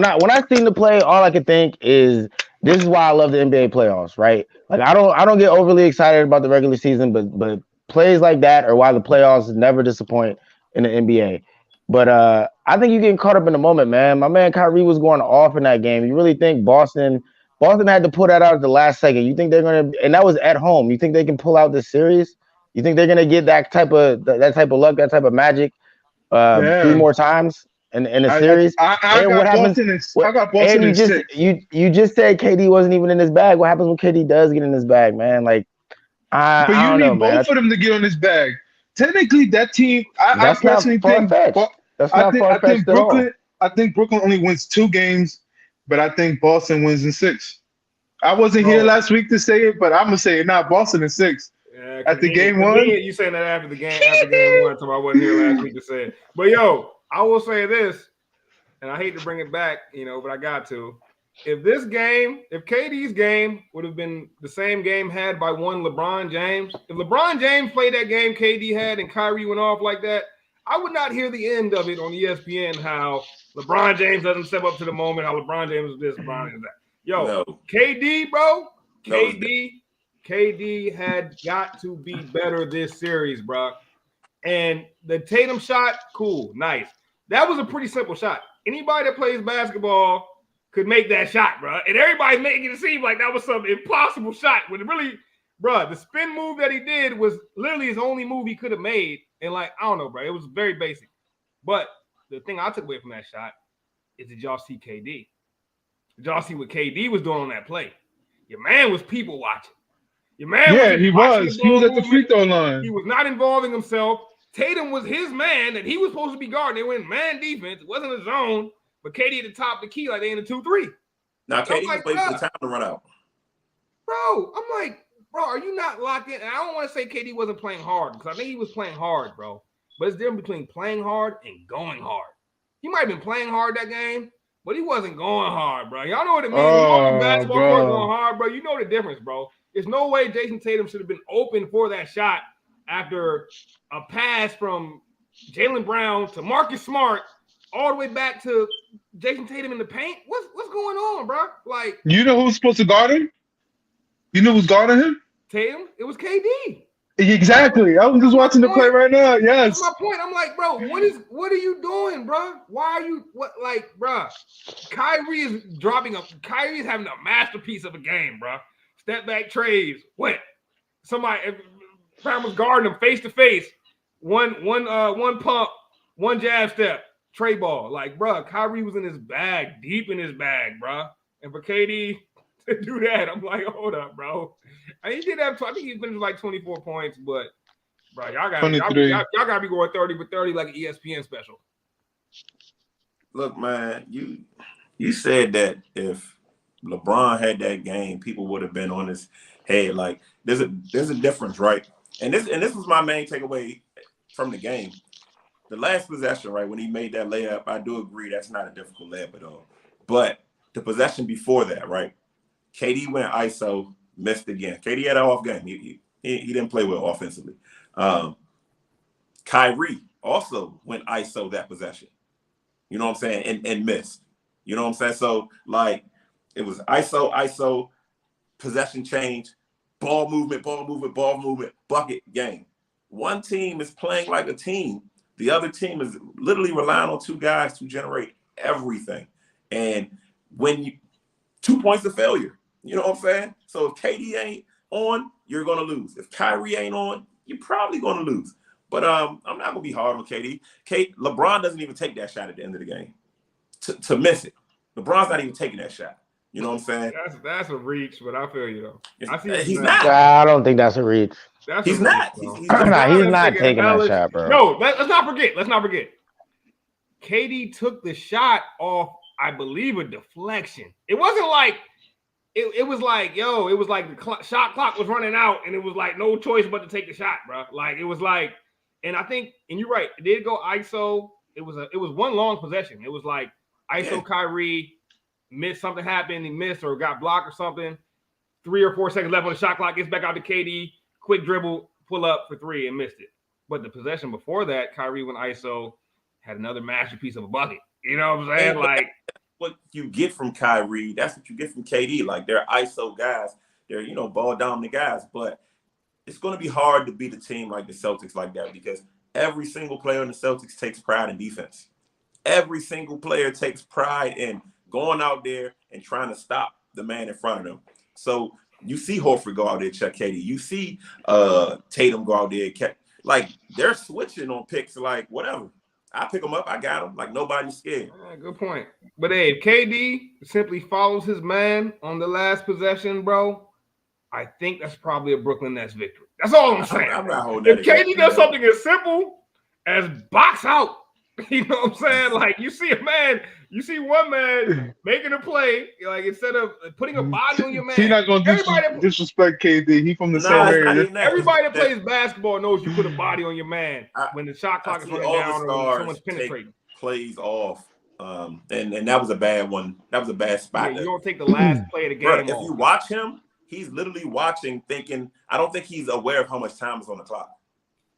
I seen the play, all I could think is this is why I love the NBA playoffs, right? Like, I don't get overly excited about the regular season, but plays like that are why the playoffs never disappoint in the NBA. But I think you're getting caught up in the moment, man. My man Kyrie was going off in that game. You really think Boston had to pull that out at the last second? You think they're gonna? And that was at home. You think they can pull out this series? You think they're gonna get that type of luck, that type of magic, 3 more times in a series? I got Boston in 6. You just said KD wasn't even in his bag. What happens when KD does get in his bag, man? Like, I don't know, man. Both of them to get on his bag. Technically, that team. I personally think that's not far-fetched at all. I think Brooklyn only wins 2 games, but I think Boston wins in 6. I wasn't here last week to say it, but I'm gonna say it now. Boston in 6. Yeah, at the game 1. You saying that after game 1, so I wasn't here last week to say it. But yo, I will say this, and I hate to bring it back, but I got to. If KD's game would have been the same game had by one LeBron James, if LeBron James played that game KD had and Kyrie went off like that, I would not hear the end of it on ESPN how LeBron James doesn't step up to the moment, how LeBron James is this, LeBron is that. Yo, no. KD, bro, KD had got to be better this series, bro. And the Tatum shot, cool, nice. That was a pretty simple shot. Anybody that plays basketball could make that shot, bro. And everybody's making it seem like that was some impossible shot. When it really, bro, the spin move that he did was literally his only move he could have made. And I don't know, bro. It was very basic. But the thing I took away from that shot is did y'all see KD? Did y'all see what KD was doing on that play? Your man was people watching. Your man he was. He was at the free throw line. He was not involving himself. Tatum was his man that he was supposed to be guarding. They went man defense. It wasn't a zone. But KD at the top of the key like they in the 2-3. Now KD waiting for the time to run out. Bro, I'm like, bro, are you not locked in? And I don't want to say KD wasn't playing hard because I think he was playing hard, bro. But it's different between playing hard and going hard. He might have been playing hard that game, but he wasn't going hard, bro. Y'all know what it means. You go to the Oh, basketball court bro. going hard, bro. You know the difference, bro. There's no way Jason Tatum should have been open for that shot after a pass from Jaylen Brown to Marcus Smart all the way back to Jason Tatum in the paint. What's going on, bro? Like, You know who's supposed to guard him? You know who's guarding him? Tatum, it was KD. Exactly. I was just watching the play right now. That's Yes. my point. I'm like, bro, what are you doing, bro? Why are you bro? Kyrie is Kyrie is having a masterpiece of a game, bro. Step back trays. What? Somebody was guarding him face to face. One pump, one jab step, tray ball. Like, bro, Kyrie was in his bag, deep in his bag, bro. And for KD to do that, I'm like, hold up, bro. And he did have, I think he finished like 24 points, but bro, y'all gotta be going 30 for 30 like an ESPN special. Look, man, you said that if LeBron had that game, people would have been on his head. Like, there's a difference, right? And this was my main takeaway from the game. The last possession, right, when he made that layup, I do agree that's not a difficult layup at all. But the possession before that, right? KD went ISO, missed again. KD had an off game. He didn't play well offensively. Kyrie also went ISO that possession. You know what I'm saying? And missed. You know what I'm saying? So, like, it was ISO, possession change, ball movement, bucket game. One team is playing like a team. The other team is literally relying on two guys to generate everything. And when 2 points of failure, you know what I'm saying? So if KD ain't on, you're going to lose. If Kyrie ain't on, you're probably going to lose. But I'm not going to be hard on KD. LeBron doesn't even take that shot at the end of the game to miss it. LeBron's not even taking that shot. You know what I'm saying? That's a reach, but I feel you though. He's not. I don't think that's a reach. He's not. He's not taking that shot, bro. No, let's not forget. KD took the shot off, I believe, a deflection. It wasn't like it was like, it was like the shot clock was running out, and it was like no choice but to take the shot, bro. Like, it was like, and I think, and you're right, it did go ISO. It was one long possession. It was like ISO Kyrie. Missed, something happened, he missed or got blocked or something. 3 or 4 seconds left on the shot clock, gets back out to KD, quick dribble, pull up for 3 and missed it. But the possession before that, Kyrie went ISO, had another masterpiece of a bucket. You know what I'm saying? Like, what you get from Kyrie, that's what you get from KD. Like, they're ISO guys, they're, ball dominant guys. But it's going to be hard to beat a team like the Celtics like that, because every single player in the Celtics takes pride in defense. Every single player takes pride in going out there and trying to stop the man in front of them. So you see Horford go out there, check KD. You see Tatum go out there, like, they're switching on picks, like, whatever. I pick them up, I got them, like, nobody's scared. Good point. But hey, if KD simply follows his man on the last possession, bro, I think that's probably a Brooklyn Nets victory. That's all I'm saying. I'm not holding if KD does something as simple as box out, you know what I'm saying? Like, you see one man making a play, like, instead of putting a body on your man. He's not going to disrespect KD. He from the same area. Everybody that plays basketball knows you put a body on your man when the shot clock is running down or when someone's penetrating. Plays off. And that was a bad one. That was a bad spot. Yeah, you don't take the last play of the game Bro, off. if you watch him, he's literally watching, thinking, I don't think he's aware of how much time is on the clock.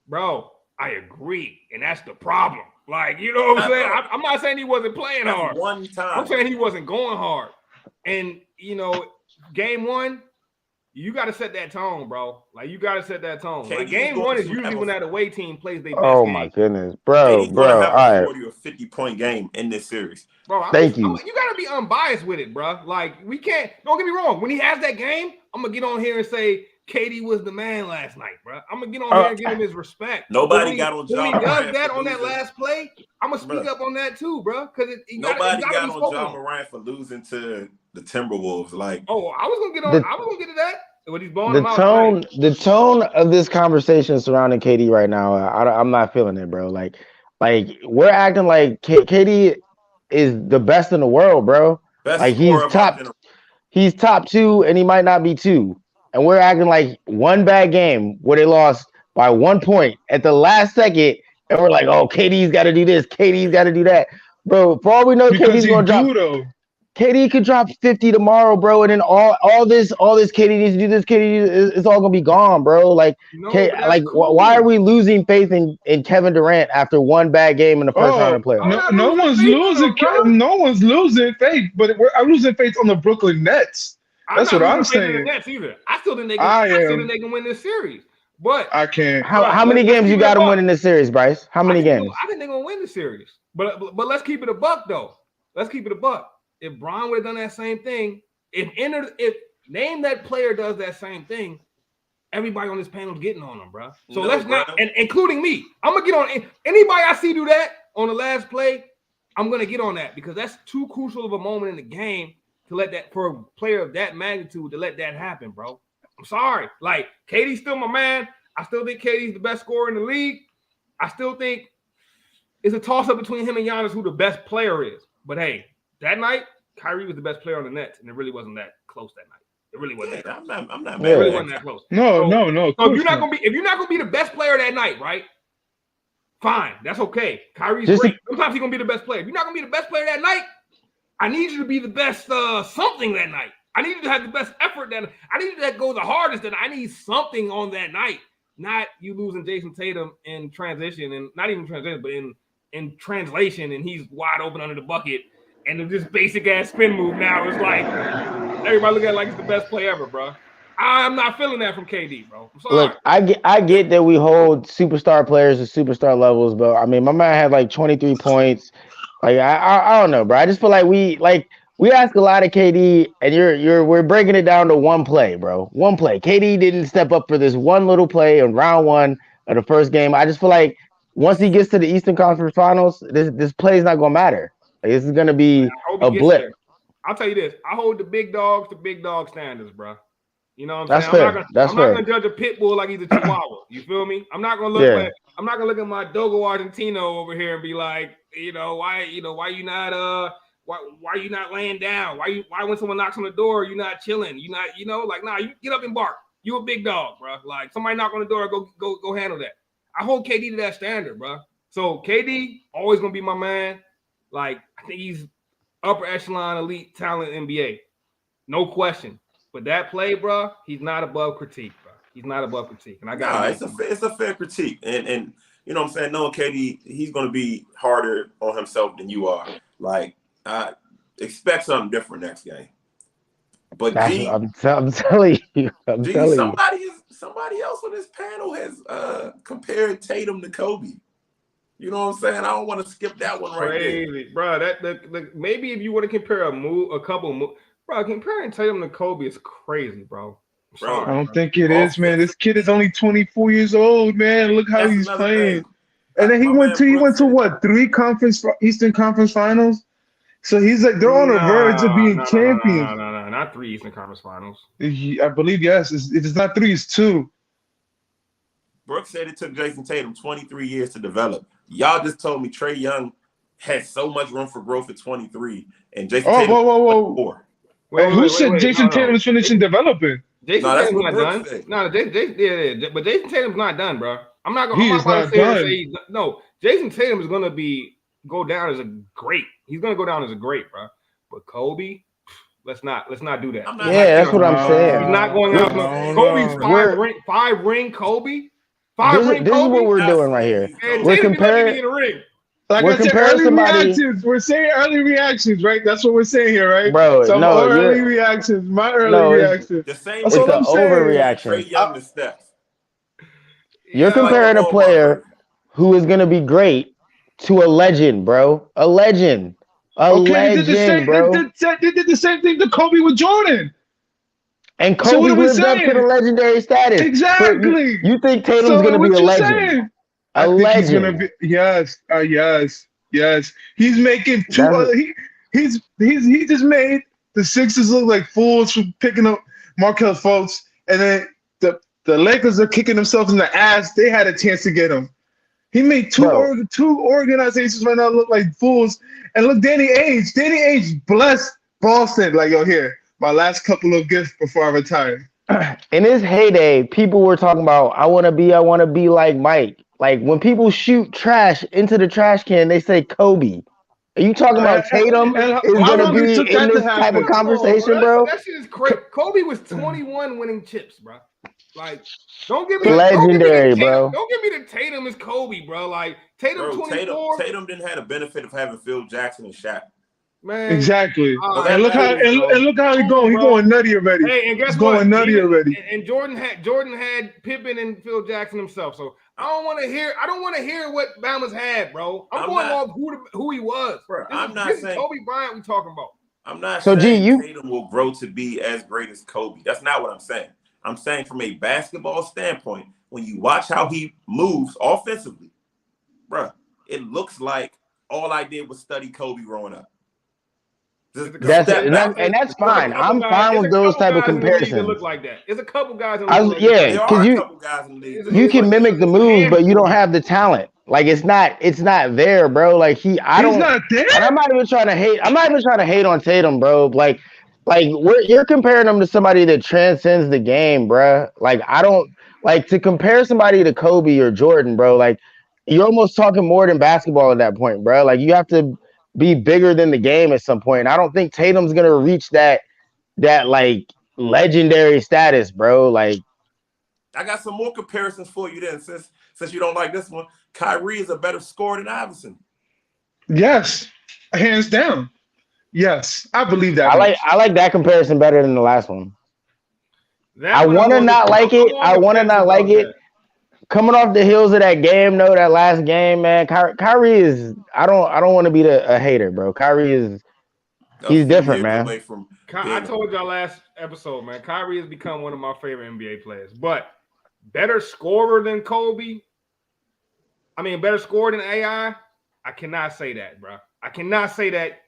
Bro, I agree. And that's the problem. Like, you know what I'm saying? I'm not saying he wasn't playing hard. One time. I'm saying he wasn't going hard. And, game one, you got to set that tone, bro. Like, you got to set that tone. Like, game one is usually when that away team plays their best game. My goodness. Bro. All right. 40 or 50-point game in this series. Bro, Thank you. You got to be unbiased with it, bro. Like, we can't, don't get me wrong. When he has that game, I'm going to get on here and say, KD was the man last night, bro. I'm gonna get on here and give him his respect. Nobody got on Ja Morant. When he does that on that last play, I'm gonna speak up on that too, bro. Because nobody got on Ja Morant for losing to the Timberwolves. Like, I was gonna get on. I was gonna get to that. When he's blowing the tone of this conversation surrounding KD right now, I'm not feeling it, bro. Like we're acting like KD is the best in the world, bro. Like, he's top 2, and he might not be 2. And we're acting like one bad game where they lost by 1 point at the last second, and we're like, oh, KD's got to do this, KD's got to do that. bro. For all we know, because KD's he gonna drop. do though. KD could drop 50 tomorrow, bro, and then all this KD needs to do this. KD it's all gonna be gone, bro. Like, No, but that's why are cool. we losing faith in Kevin Durant after one bad game in the first round Oh, of the playoffs? I'm no, not no losing one's faith in losing. them, bro. No one's losing faith, but I'm losing faith on the Brooklyn Nets. I'm That's not what I'm losing faith in the saying. Nets either. I still think they can. I I still think am. they can win this series. But I can't. How many let's games you keep it a got them buck. winning this series, Bryce? How many games? I think they're gonna win the series. But let's keep it a buck though. Let's keep it a buck. If Bron would have done that same thing, if name that player does that same thing, everybody on this panel is getting on them, bro. So let's not, and including me. I'm gonna get on anybody I see do that on the last play. I'm gonna get on that because that's too crucial of a moment in the game to let that for a player of that magnitude to let that happen, bro. I'm sorry. Like KD's still my man. I still think KD's the best scorer in the league. I still think it's a toss-up between him and Giannis who the best player is. But hey, that night, Kyrie was the best player on the Nets, and it really wasn't that close that night. It really wasn't. I'm not mad. It really wasn't that close. No. So if you're not gonna be the best player that night, right? Fine, that's okay. Kyrie's great. Sometimes he's gonna be the best player. If you're not gonna be the best player that night, I need you to be the best something that night. I need you to have the best effort that I need you to go the hardest. That I need something on that night. Not you losing Jason Tatum in transition and not even transition, but in translation, and he's wide open under the bucket. And this basic ass spin move now is like everybody look at it like it's the best play ever, bro. I'm not feeling that from KD, bro. I'm sorry. Look, I get that we hold superstar players to superstar levels, but I mean, my man had like 23 points. Like I don't know, bro. I just feel like we ask a lot of KD, and we're breaking it down to one play, bro. One play. KD didn't step up for this one little play in round one of the first game. I just feel like once he gets to the Eastern Conference Finals, this play is not gonna matter. Like, this is gonna be a blip. There. I'll tell you this: I hold the big dogs to big dog standards, bro. You know what I'm That's saying? fair. I'm not gonna judge a pit bull like he's a chihuahua. You feel me? I'm not gonna look at my Dogo Argentino over here and be like, why you not why you not laying down? Why when someone knocks on the door, you not chilling? You not, nah, you get up and bark. You a big dog, bro. Like somebody knock on the door, go handle that. I hold KD to that standard, bro. So KD always gonna be my man. Like I think he's upper echelon elite talent NBA. No question. But that play, bro, he's not above critique, bro. He's not above critique. And I got it's a fair critique. And you know what I'm saying? Knowing KD, he's gonna be harder on himself than you are. Like I expect something different next game. But I'm telling you, somebody else on this panel has compared Tatum to Kobe. You know what I'm saying? I don't want to skip that one right there. Bro. That maybe if you want to compare a couple moves, bro, comparing Tatum to Kobe is crazy, bro. I don't think it is, man. This kid is only 24 years old, man. Look how he's playing. And then he went to what, 3 Eastern Conference Finals? So he's like, they're on the verge of being champions. No, not 3 Eastern Conference Finals. I believe, yes. It's not 3, it's 2. Brooks said it took Jason Tatum 23 years to develop. Y'all just told me Trae Young had so much room for growth at 23, and Jason Tatum whoa. 24. Who said Jason Tatum is finishing developing? Jason Tatum's not done. No, but Jason Tatum's not done, bro. I'm not gonna. He's not done. No, Jason Tatum is gonna go down as a great. He's gonna go down as a great, bro. But Kobe, let's not do that. That's what I'm saying. He's not going out. Kobe's 5 ring Kobe. This is what we're doing right here. We're comparing. Like I said, early reactions. We're saying early reactions, right? That's what we're saying here, right? Bro, early reactions. My early reaction. The same. It's an overreaction. Trae Young to Steph. You're comparing a player who is going to be great to a legend, bro. A legend. Legend, bro. They did the same thing to Kobe with Jordan. And Kobe lived up to the legendary status. Exactly. You think Tatum's going to be a legend? A legend. Yes. He's making 2. He just made the Sixers look like fools for picking up Markelle Fultz, and then the Lakers are kicking themselves in the ass. They had a chance to get him. He made two organizations right now look like fools. And look, Danny Ainge. Danny Ainge blessed Boston. Like, yo, here, my last couple of gifts before I retire. In his heyday, people were talking about, I want to be like Mike. Like, when people shoot trash into the trash can, they say Kobe. Are you talking about Tatum and is how gonna long it be took in that to this type of happen? Come on, conversation, bro. bro? That shit is crazy. Kobe was 21 winning chips, bro. Like, don't give me Legendary, the Tatum. bro. Don't give me the Tatum is Kobe, bro. Like Tatum Bro, 24. Tatum didn't have the benefit of having Phil Jackson and Shaq. Man, Exactly. all And look how cool, and look how he's going. He's bro. going nutty already. Hey, and guess He's what? going nutty already. And Jordan had Pippen and Phil Jackson himself. So I don't want to hear what Bama's had, bro. I'm going off who he was. Bro, This is Kobe Bryant we talking about. I'm not So, saying Tatum will grow to be as great as Kobe. That's not what I'm saying. I'm saying from a basketball standpoint, when you watch how he moves offensively, bro, it looks like all I did was study Kobe growing up. That's fine. I'm fine with those type of comparisons. Look like that. There's a couple guys in the league. Yeah, because you can mimic the moves, but you don't have the talent. Like it's not there, bro. Like he's not there. And I'm not even trying to hate. I'm not even trying to hate on Tatum, bro. Like you're comparing him to somebody that transcends the game, bro. Like I don't like to compare somebody to Kobe or Jordan, bro. Like you're almost talking more than basketball at that point, bro. Like you have to be bigger than the game at some point. I don't think Tatum's gonna reach that like legendary status, bro. Like I got some more comparisons for you then, since you don't like this one. Kyrie is a better scorer than Iverson. Yes, hands down. Yes, I believe that. I like that comparison better than the last one. I want to not like it. I want to not like it. Coming off the heels of that game, though, that last game, man, Kyrie is. I don't want to be a hater, bro. Kyrie is. He's different, man. I told y'all last episode, man. Kyrie has become one of my favorite NBA players, but better scorer than Kobe. I mean, better scorer than AI. I cannot say that, bro. I cannot say that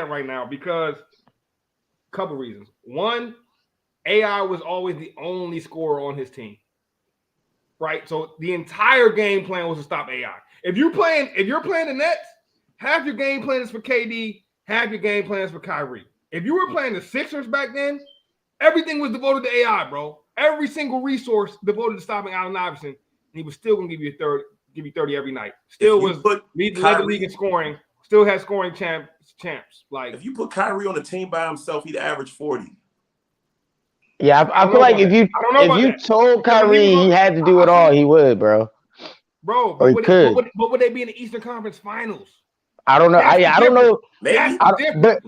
right now because a couple reasons. One, AI was always the only scorer on his team. Right? So the entire game plan was to stop AI. If you're playing the Nets, half your game plan is for KD, half your game plan is for Kyrie. If you were playing the Sixers back then, everything was devoted to AI, bro. Every single resource devoted to stopping Allen Iverson, and he was still gonna give you 30 every night. Still was led the league in scoring. Still had scoring champs. Like if you put Kyrie on the team by himself, he'd average 40. Yeah, I feel like if you told Kyrie he had to do it all, he would, bro. Bro, but would they be in the Eastern Conference Finals? I don't know. I don't know. Maybe. But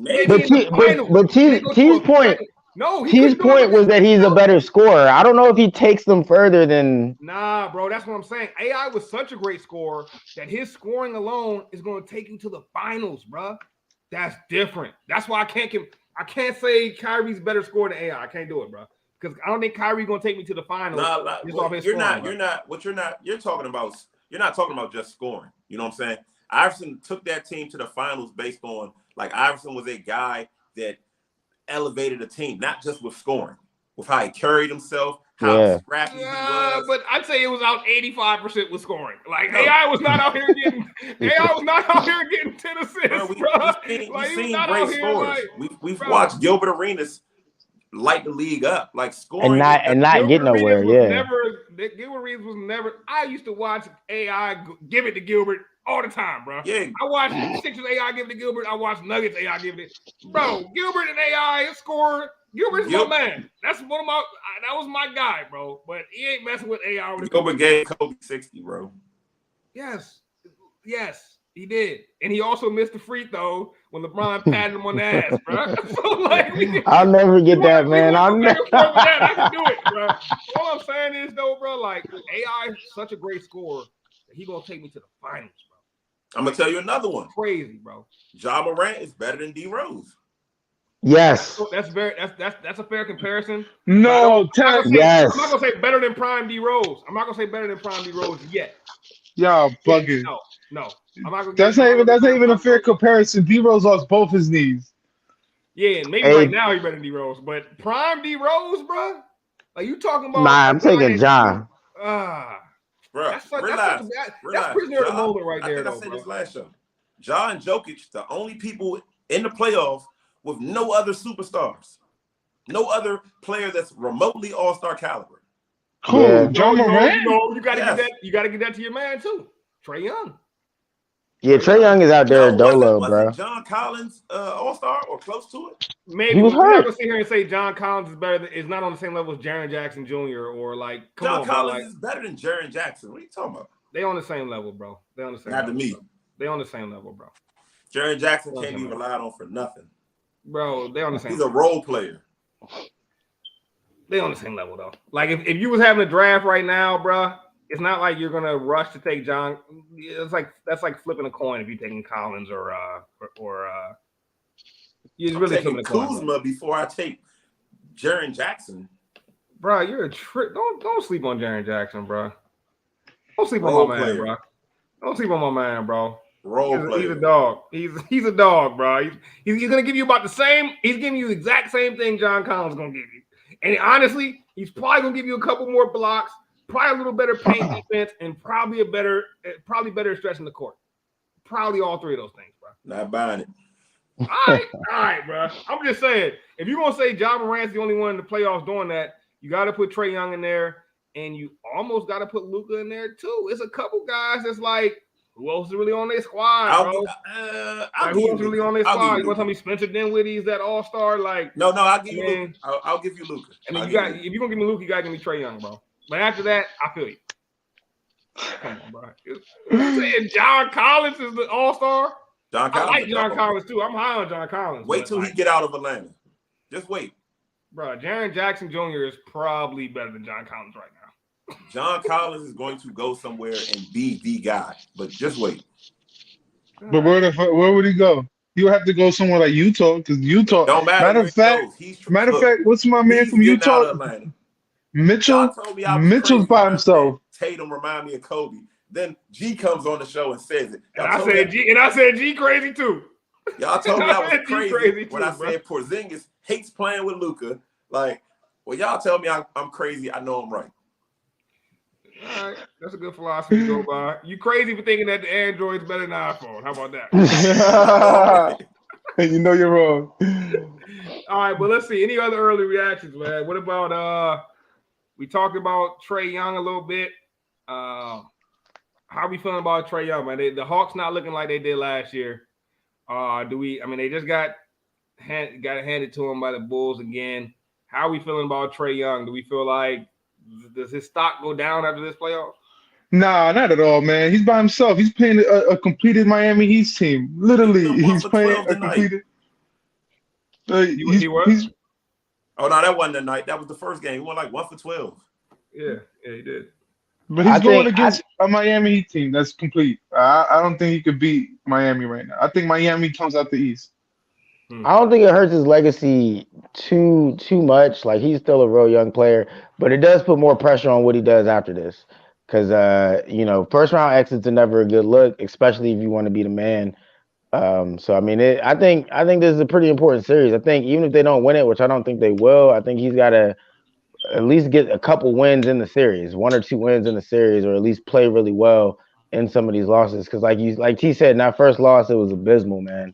T's point. No, T's point was that he's a better scorer. I don't know if he takes them further than. Nah, bro, that's what I'm saying. AI was such a great scorer that his scoring alone is going to take you to the finals, bro. That's different. That's why I can't say Kyrie's better scorer than AI. I can't do it, bro, because I don't think Kyrie's going to take me to the finals. You're not talking about just scoring. You know what I'm saying? Iverson took that team to the finals based on Iverson was a guy that elevated a team, not just with scoring, with how he carried himself, how scrappy he was. But I'd say it was out 85% with scoring. AI was not out here getting 10 assists. Bro, we've seen great scorers. We've watched Gilbert Arenas light the league up, scoring and not get nowhere. Gilbert Arenas was never. I used to watch AI give it to Gilbert all the time, bro. Yeah. I watched Sixers AI give it to Gilbert. I watched Nuggets AI give it. Bro, Gilbert and AI scorer. Gilbert's my man. That was my guy, bro. But he ain't messing with AI. Gilbert gave Kobe 60, bro. Yes, he did. And he also missed the free throw when LeBron patted him on the ass, bro. So, I'll never get that, man. I can do it, bro. All I'm saying is, though, bro, AI is such a great scorer that he gonna take me to the finals, bro. I'm gonna tell you another one. Crazy, bro. Ja Morant is better than D Rose. Yes. That's a fair comparison. No, yes. I'm not gonna say better than prime D Rose. I'm not gonna say better than prime D Rose yet. Y'all bugging. No. I'm not gonna that's not even a fair comparison. D Rose lost both his knees. Yeah, and maybe right now he's better than D Rose, but prime D Rose, bro. You talking about? Nah, I'm taking John. Bro, that's prisoner of the moment right there. I said this last show. Ja and Jokic, the only people in the playoffs with no other superstars, no other player that's remotely all-star caliber. Cool, Ja Morant. No, you gotta get that. You gotta get that to your man too, Trae Young. Yeah, Trae Young is out there dolo, bro. Wasn't John Collins All-Star or close to it? Maybe He was we're not hurt. gonna sit here and say John Collins is better. Is not on the same level as Jaren Jackson Jr. or like. Come John on, Collins bro, like, is better than Jaren Jackson. What are you talking about? They on the same level, bro. They on the same. Not level, to me. bro. They on the same level, bro. Jaren Jackson can't be relied on for nothing. Bro, they on the same. He's a role player. They on the same level though. Like if you was having a draft right now, bro, it's not like you're gonna rush to take John. It's like that's like flipping a coin if you're taking Collins or you're really taking flipping a coin. Kuzma before I take Jaren Jackson. Bro, you're a trick. Don't sleep on Jaren Jackson, bro. Don't sleep Role on my man, player. bro. Don't sleep on my man, bro. Role player. He's a dog. He's a dog, bro. He's gonna give you about the same. He's giving you the exact same thing John Collins is gonna give you. And honestly, he's probably gonna give you a couple more blocks, probably a little better paint defense, and probably better stretch in the court. Probably all three of those things, bro. Not buying it. All right, bro. I'm just saying, if you're gonna say Ja Morant's the only one in the playoffs doing that, you got to put Trae Young in there, and you almost got to put Luka in there too. It's a couple guys that's like, who else is really on their squad, bro? Who else is really on their squad? You want to tell me Spencer Dinwiddie's that all-star? Like, no, I'll give you Luka. I'll give you Luka. And then if you're gonna give me Luka, you gotta give me Trae Young, bro. But after that, I feel you. Come on, bro. I'm saying John Collins is the all-star. John Collins. I like John Collins too. I'm high on John Collins. Wait till he get out of Atlanta. Just wait. Bro, Jaren Jackson Jr. is probably better than John Collins right now. John Collins is going to go somewhere and be the guy, but just wait. But where would he go? He would have to go somewhere like Utah, because Utah. Don't matter. Matter of fact, what's my man from Utah? Mitchell's by himself. Tatum remind me of Kobe. Then G comes on the show and says it. And I said G crazy too. Y'all told me I was crazy when I said Porzingis hates playing with Luka. Like, well, y'all tell me I'm crazy. I know I'm right. All right, that's a good philosophy to go by. You crazy for thinking that the Android's better than the iPhone. How about that? You know you're wrong. All right, but let's see. Any other early reactions, man? What about we talked about Trae Young a little bit. How are we feeling about Trae Young, man? The Hawks not looking like they did last year. They just got handed to them by the Bulls again. How are we feeling about Trae Young? Do we feel like does his stock go down after this playoff? Nah, not at all, man. He's by himself. He's playing a completed Miami Heat team. Literally, he's playing a completed. Oh no, that wasn't the night. That was the first game. He went like 1 for 12. Yeah, he did. But he's going against a Miami Heat team that's complete. I don't think he could beat Miami right now. I think Miami comes out the East. I don't think it hurts his legacy too much. Like, he's still a real young player, but it does put more pressure on what he does after this. Because first round exits are never a good look, especially if you want to be the man. I think this is a pretty important series. I think even if they don't win it, which I don't think they will, I think he's got to at least get a couple wins in the series, 1 or 2 wins in the series, or at least play really well in some of these losses. Because like T said, in that first loss, it was abysmal, man.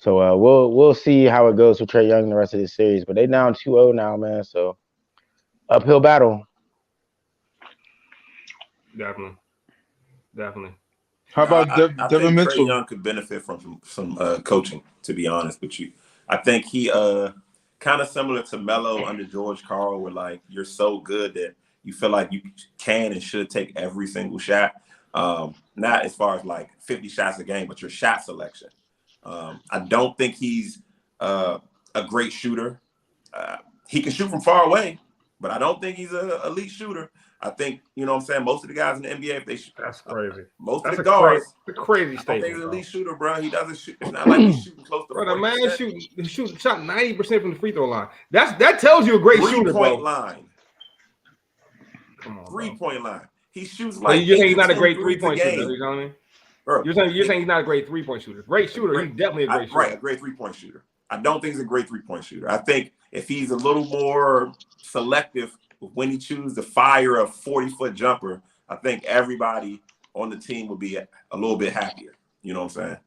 So we'll see how it goes for Trae Young in the rest of this series. But they down 2-0 now, man. So uphill battle. Definitely. How about Devin Mitchell? Trae Young could benefit from some coaching, to be honest with you. I think he kind of similar to Melo under George Karl, where like you're so good that you feel like you can and should take every single shot. Not as far as like 50 shots a game, but your shot selection. I don't think he's a great shooter. He can shoot from far away, but I don't think he's an elite shooter. I think, you know what I'm saying, most of the guys in the NBA, if they shoot. That's crazy. Most of the guards. It's a crazy statement. I think he's an elite shooter, bro. He doesn't shoot. It's not like he's shooting close to 40%. Bro, the man shot 90% from the free throw line. That tells you a great shooter, bro. 3-point line. Come on, 3-point line. He shoots like. You're saying he's not a great 3-point shooter, you know what I mean? Bro, you're saying he's not a great 3-point shooter. Great shooter. He's definitely a great shooter. Right, a great 3-point shooter. I don't think he's a great 3-point shooter. I think if he's a little more selective when he chooses to fire a 40-foot jumper, I think everybody on the team would be a little bit happier. You know what I'm saying?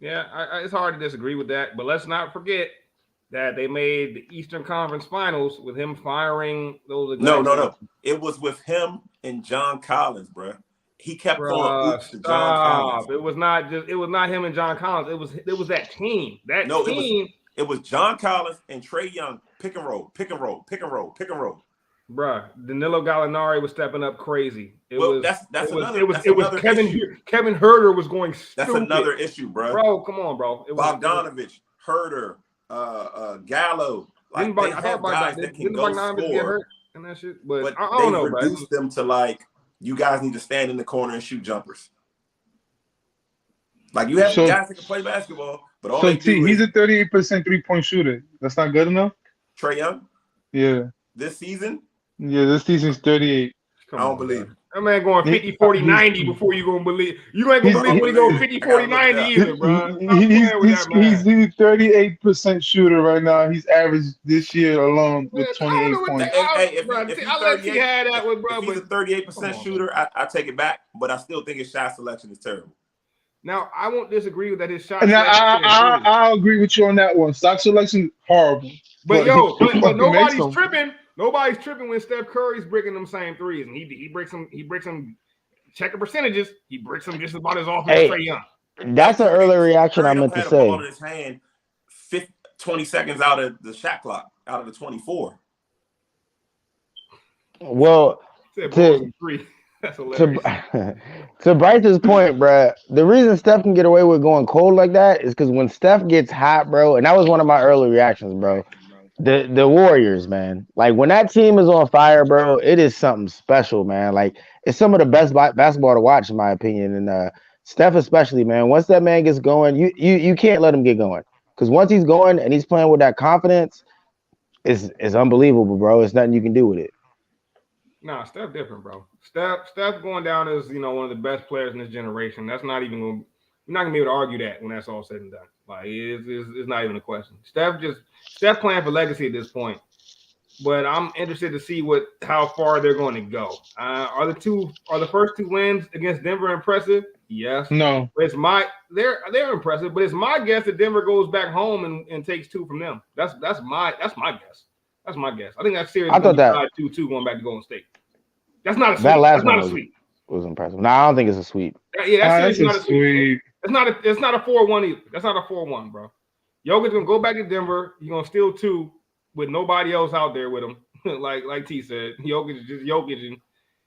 Yeah, it's hard to disagree with that. But let's not forget that they made the Eastern Conference Finals with him firing those. No. It was with him and John Collins, bro. he kept calling Bruh, oops to John Collins. stop. It was not him and John Collins. It was that team. It was John Collins and Trae Young, pick and roll, pick and roll, pick and roll, pick and roll. Bruh, Danilo Gallinari was stepping up crazy. That's another Kevin issue. Kevin Herter was going stupid. That's another issue, bro. Bro, come on, bro. Bogdanovich, Herter, Gallo. Like they have guys that can go score and that shit. But I they don't know, reduce them to like, you guys need to stand in the corner and shoot jumpers. Like you have guys that can play basketball, but all he's a 38% 3-point shooter. That's not good enough. Trae Young? Yeah. This season? Yeah, this season's 38. I don't believe it. That man going 50, 40, 90 before you gonna believe. You ain't gonna believe when he go 50, 40, 90 either, bro. He's a 38% shooter right now. He's averaged this year alone with 28 points. If he's a 38% shooter, I take it back, but I still think his shot selection is terrible. Now, I won't disagree with that. His shot selection. I'll agree with you on that one. Shot selection, horrible. But nobody's tripping. Nobody's tripping when Steph Curry's breaking them same threes, and he breaks them. Check the percentages. He breaks them just about as often as Trae Young. That's an early reaction I meant to say. Ball in his hand, 20 seconds out of the shot clock, out of the 24. Well, to Bryce's point, bro, the reason Steph can get away with going cold like that is because when Steph gets hot, bro, and that was one of my early reactions, bro. The Warriors, man. Like when that team is on fire, bro, it is something special, man. Like it's some of the best basketball to watch, in my opinion. And Steph, especially, man. Once that man gets going, you can't let him get going, because once he's going and he's playing with that confidence, it's unbelievable, bro. It's nothing you can do with it. Nah, Steph different, bro. Steph going down as one of the best players in this generation. That's not even going. You're not gonna be able to argue that when that's all said and done. Like it's not even a question. Steph playing for legacy at this point. But I'm interested to see how far they're going to go. Are the first two wins against Denver impressive? Yes. No. But they're impressive, but it's my guess that Denver goes back home and takes two from them. That's my guess. That's my guess. I think that series is 2-2 going back to Golden State. That's not a sweep. That's not a sweep. Was impressive. No, I don't think it's a sweep. Yeah, that series is not a sweep. It's not a 4-1 either. That's not a 4-1, bro. Jokic's gonna go back to Denver. He's gonna steal two with nobody else out there with him. like T said, Jokic is just Jokic, and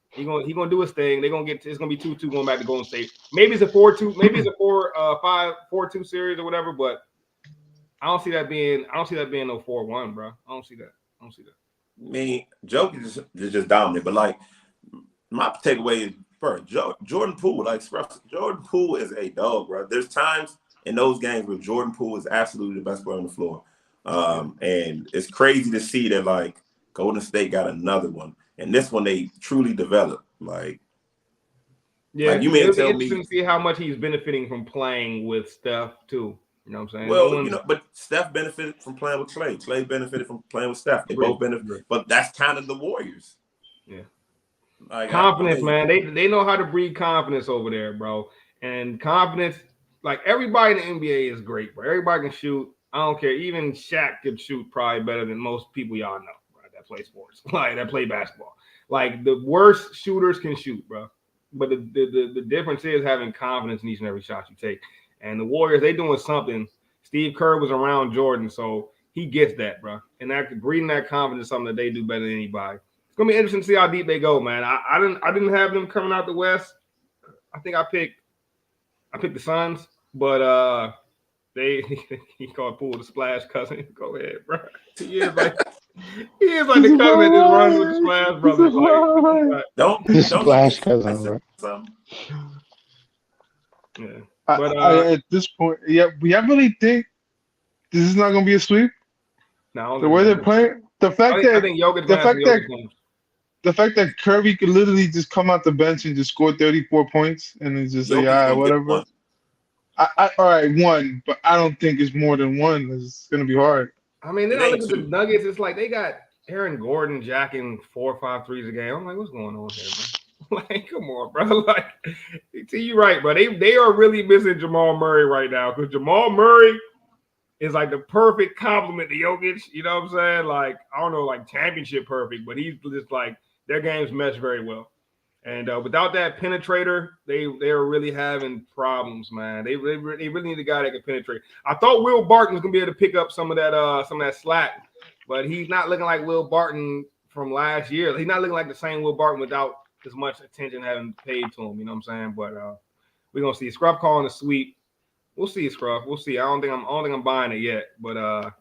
he gonna do his thing. It's gonna be 2-2 going back to Golden State. Maybe it's a 4-2. Maybe it's a 4-2 series or whatever. But I don't see that being no 4-1, bro. I don't see that. I mean, Jokic is just dominant, but like my takeaway is, bro, Jordan Poole, Jordan Poole is a dog, bro. There's times in those games where Jordan Poole is absolutely the best player on the floor. And it's crazy to see that, like, Golden State got another one. And this one they truly developed. Like, you may tell me to see how much he's benefiting from playing with Steph, too. You know what I'm saying? Well, but Steph benefited from playing with Klay. Klay benefited from playing with Steph. They both benefited. But that's kind of the Warriors. Yeah. Like, confidence, man. They know how to breed confidence over there, bro. And confidence, like everybody in the NBA is great, bro. Everybody can shoot. I don't care. Even Shaq could shoot probably better than most people y'all know, right? That play sports, like that play basketball. Like the worst shooters can shoot, bro. But the difference is having confidence in each and every shot you take. And the Warriors, they doing something. Steve Kerr was around Jordan, so he gets that, bro. And that breeding that confidence is something that they do better than anybody. It's gonna be interesting to see how deep they go, man. I didn't have them coming out the West. I think I picked the Suns, but he called Poole the splash cousin. Go ahead, bro. He is like the cousin that just runs with the splash brother. Don't splash cousin, bro. Yeah. But at this point, I really think this is not going to be a sweep. No, the way they're playing, the fact that Curry could literally just come out the bench and just score 34 points and then just say, whatever. All right, one, but I don't think it's more than one. It's going to be hard. I mean, then I look at the Nuggets. It's like they got Aaron Gordon jacking 4 or 5 threes a game. I'm like, what's going on here, man? Like, come on, bro. Like, you're right, bro. They are really missing Jamal Murray right now, because Jamal Murray is like the perfect complement to Jokic. You know what I'm saying? Like, I don't know, like championship perfect, but he's just like their games mesh very well. And without that penetrator, they are really having problems, man. They really need a guy that can penetrate. I thought Will Barton was gonna be able to pick up some of that slack, but he's not looking like Will Barton from last year. He's not looking like the same Will Barton without as much attention having paid to him. You know what I'm saying? But we're gonna see Scruff calling a sweep. We'll see, Scruff. We'll see. I don't think I'm buying it yet. But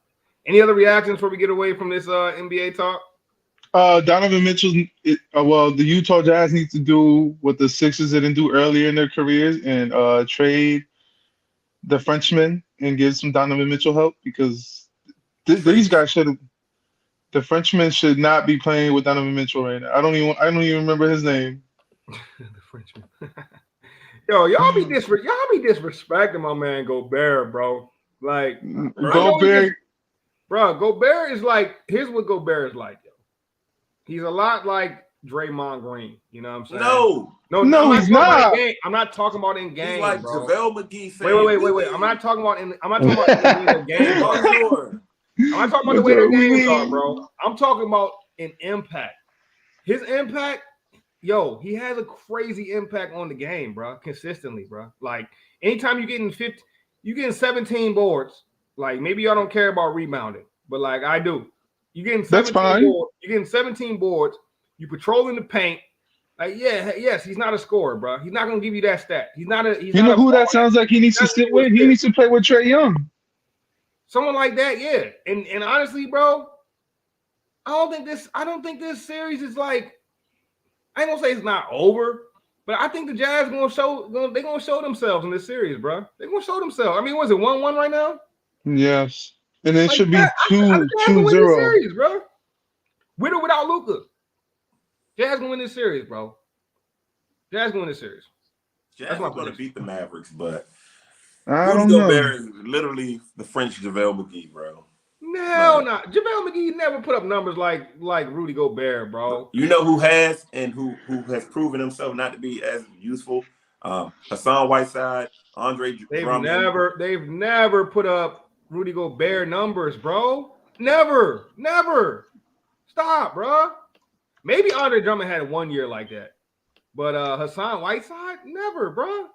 any other reactions before we get away from this NBA talk? Donovan Mitchell, the Utah Jazz need to do what the Sixers didn't do earlier in their careers and trade the Frenchman and give some Donovan Mitchell help because these guys should. The Frenchman should not be playing with Donovan Mitchell right now. I don't even remember his name. The Frenchman. Yo, y'all be disrespecting my man Gobert, bro. Like Gobert, bro. Gobert is like. Here's what Gobert is like. He's a lot like Draymond Green. You know what I'm saying? No, he's not. I'm not talking about in game. He's like bro. JaVale McGee. Wait. I'm not talking about in the game. Bro. I'm not talking about the way the games are, bro. I'm talking about an impact. His impact, he has a crazy impact on the game, bro. Consistently, bro. Like anytime you're getting 17 boards. Like maybe y'all don't care about rebounding, but like I do. You're getting 17 boards. You're getting 17 boards. You patrolling the paint. Like, yes, he's not a scorer, bro. He's not gonna give you that stat. He's not a. You know who that sounds like he needs to sit with? He needs to play with Trae Young. Someone like that, yeah. And honestly, bro, I don't think this series is like. I ain't gonna say it's not over, but I think the Jazz they're gonna show themselves in this series, bro. They're gonna show themselves. I mean, was it 1-1 right now? Yes. And it should be 2-0. 2-0, bro. With or without Luka, Jazz gonna win this series, bro. Jazz gonna win this series. Jazz is gonna beat the Mavericks, but I don't know. Gobert is literally the French JaVale McGee, bro. No, not JaVale McGee. Never put up numbers like Rudy Gobert, bro. You know who has and who has proven himself not to be as useful? Hassan Whiteside, Andre Drummond. They've never put up Rudy Gobert numbers, bro. Never. Stop, bro. Maybe Andre Drummond had 1 year like that, but Hassan Whiteside, never, bro.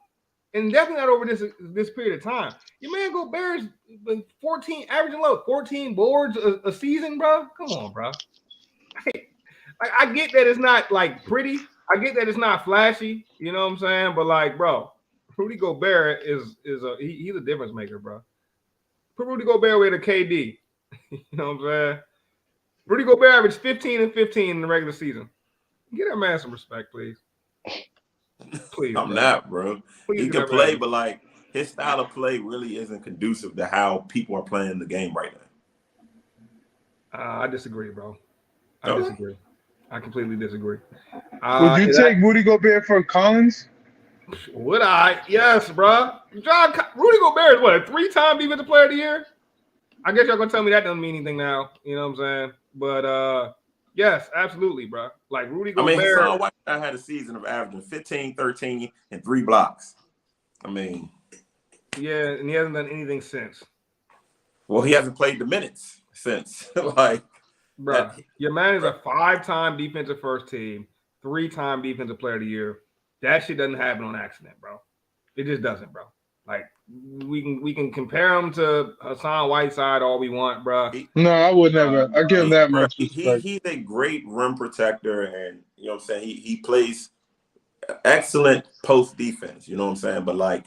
And definitely not over this period of time. Your man Gobert's been 14 boards a season, bro. Come on, bro. I get that it's not like pretty. I get that it's not flashy. You know what I'm saying? But like, bro, Rudy Gobert he's a difference maker, bro. Put Rudy Gobert with a KD. You know what I'm saying? Rudy Gobert averaged 15 and 15 in the regular season. Get that man some respect, please. Please. I'm not, bro. Please he can play, but like his style of play really isn't conducive to how people are playing the game right now. I disagree, bro. I disagree. I completely disagree. Would you take Rudy Gobert for Collins? Would I? Yes, bro. Rudy Gobert is what, a 3-time defensive player of the year? I guess y'all gonna tell me that doesn't mean anything now. You know what I'm saying? But yes, absolutely, bro. Like Rudy Gobert. I mean, Hassan Whiteside had a season of averaging 15, 13, and 3 blocks. I mean, yeah, and he hasn't done anything since. Well, he hasn't played the minutes since. Like, bro, your man is a 5-time defensive first team, 3-time defensive player of the year. That shit doesn't happen on accident, bro. It just doesn't, bro. Like we can compare him to Hassan Whiteside all we want, bro. No, I would never. I give him that much respect. He's a great rim protector, and you know what I'm saying. He plays excellent post defense. You know what I'm saying. But like,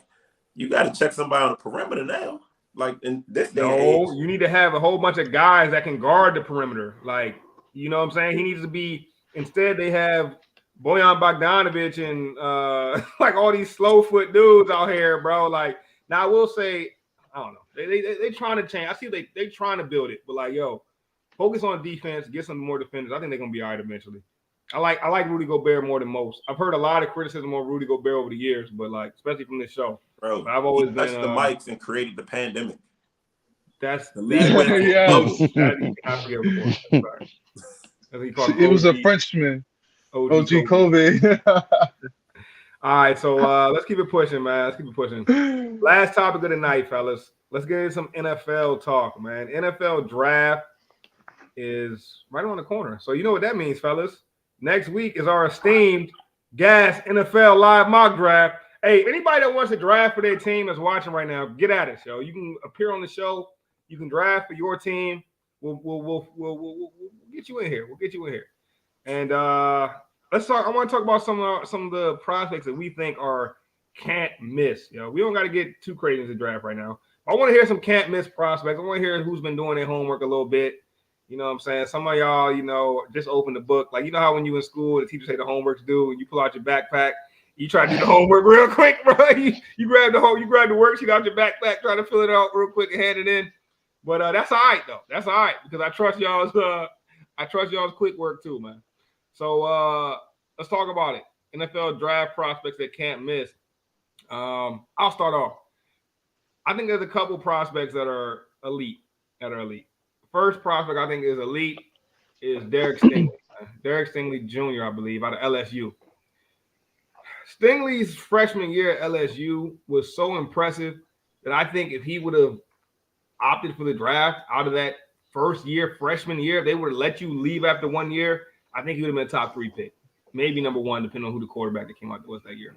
you got to check somebody on the perimeter now. Like in this day and age, you need to have a whole bunch of guys that can guard the perimeter. Like, you know what I'm saying. He needs to be. Instead, they have Bojan Bogdanovic and like all these slow foot dudes out here, bro. Like, now I will say, I don't know. They trying to change. I see they trying to build it, but like, yo, focus on defense, get some more defenders. I think they're gonna be all right eventually. I like Rudy Gobert more than most. I've heard a lot of criticism on Rudy Gobert over the years, but like, especially from this show. Bro, I've always been touched the mics and created the pandemic. That's the league. It was a Frenchman. OG COVID. All right, so let's keep it pushing, man. Let's keep it pushing. Last topic of the night, fellas. Let's get into some NFL talk, man. NFL draft is right around the corner. So you know what that means, fellas. Next week is our esteemed Gas NFL live mock draft. Hey, anybody that wants to draft for their team that's watching right now, get at us, yo. You can appear on the show. You can draft for your team. We'll get you in here. We'll get you in here. And let's talk. I want to talk about some of the prospects that we think are can't miss. You know, we don't got to get too crazy into the draft right now. I want to hear some can't miss prospects. I want to hear who's been doing their homework a little bit. You know what I'm saying? Some of y'all, you know, just open the book. Like, you know how when you in school, the teachers say the homework's due, and you pull out your backpack, you try to do the homework real quick, bro. You grab the worksheet out your backpack, try to fill it out real quick and hand it in. But that's all right though. That's all right because I trust y'all's quick work too, man. So let's talk about it. NFL draft prospects that can't miss. I'll start off. I think there's a couple prospects that are elite. First prospect I think is elite is Derek Stingley. Derek Stingley Jr., I believe, out of LSU. Stingley's freshman year at LSU was so impressive that I think if he would have opted for the draft out of that first year, freshman year, if they would have let you leave after 1 year, I think he would have been a top 3 pick. Maybe number 1, depending on who the quarterback that came out was that year.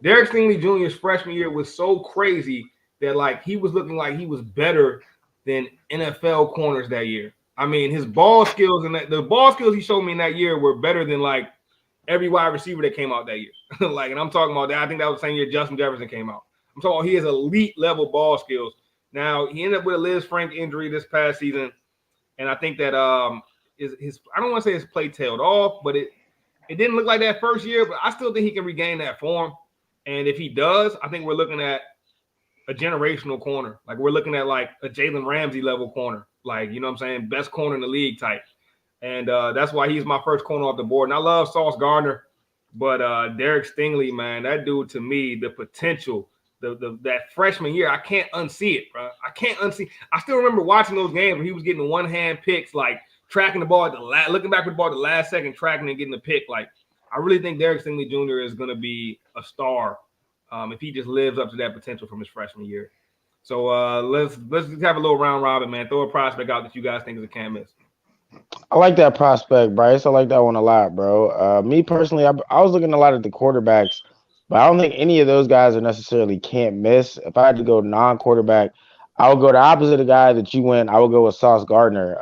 Derek Stingley Jr.'s freshman year was so crazy that like he was looking like he was better than NFL corners that year. I mean, his ball skills and the ball skills he showed me in that year were better than like every wide receiver that came out that year. Like, and I'm talking about that. I think that was the same year Justin Jefferson came out. I'm talking about he has elite level ball skills. Now he ended up with a Liz Frank injury this past season, and I think that his I don't want to say his play tailed off, but it didn't look like that first year. But I still think he can regain that form, and if he does, I think we're looking at a generational corner. Like we're looking at like a Jalen Ramsey level corner, like, you know what I'm saying, best corner in the league type. And that's why he's my first corner off the board. And I love Sauce Gardner, but Derek Stingley, man, that dude to me, the potential, that freshman year, I can't unsee it, bro. I can't unsee. I still remember watching those games where he was getting one-hand picks, like tracking the ball at the looking back with the ball at the last second, tracking and getting the pick. Like I really think Derek Stingley Jr. is going to be a star if he just lives up to that potential from his freshman year. So let's have a little round robin, man. Throw a prospect out that you guys think is a can't miss. I like that prospect, Bryce. I like that one a lot, bro. Me personally, I was looking a lot at the quarterbacks, but I don't think any of those guys are necessarily can't miss. If I had to go non-quarterback, I would go the opposite of the guy that you went. I would go with Sauce Gardner.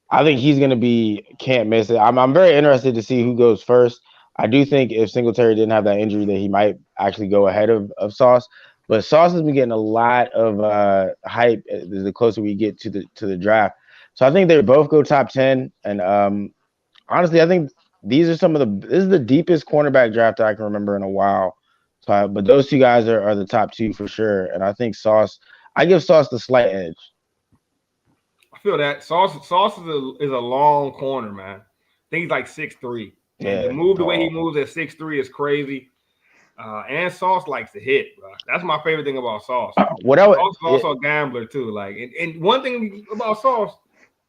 I think he's going to be can't miss it. I'm very interested to see who goes first. I do think if Singletary didn't have that injury, that he might actually go ahead of Sauce. But Sauce has been getting a lot of hype the closer we get to the draft. So I think they both go top 10. And honestly, I think these are this is the deepest cornerback draft that I can remember in a while. So, but those two guys are the top 2 for sure. And I think I give Sauce the slight edge. I feel that Sauce is a long corner, man. I think he's like 6'3". Yeah, to move the way he moves at 6'3" is crazy. And Sauce likes to hit, bro. That's my favorite thing about Sauce. Sauce is also a gambler too. Like, and one thing about Sauce,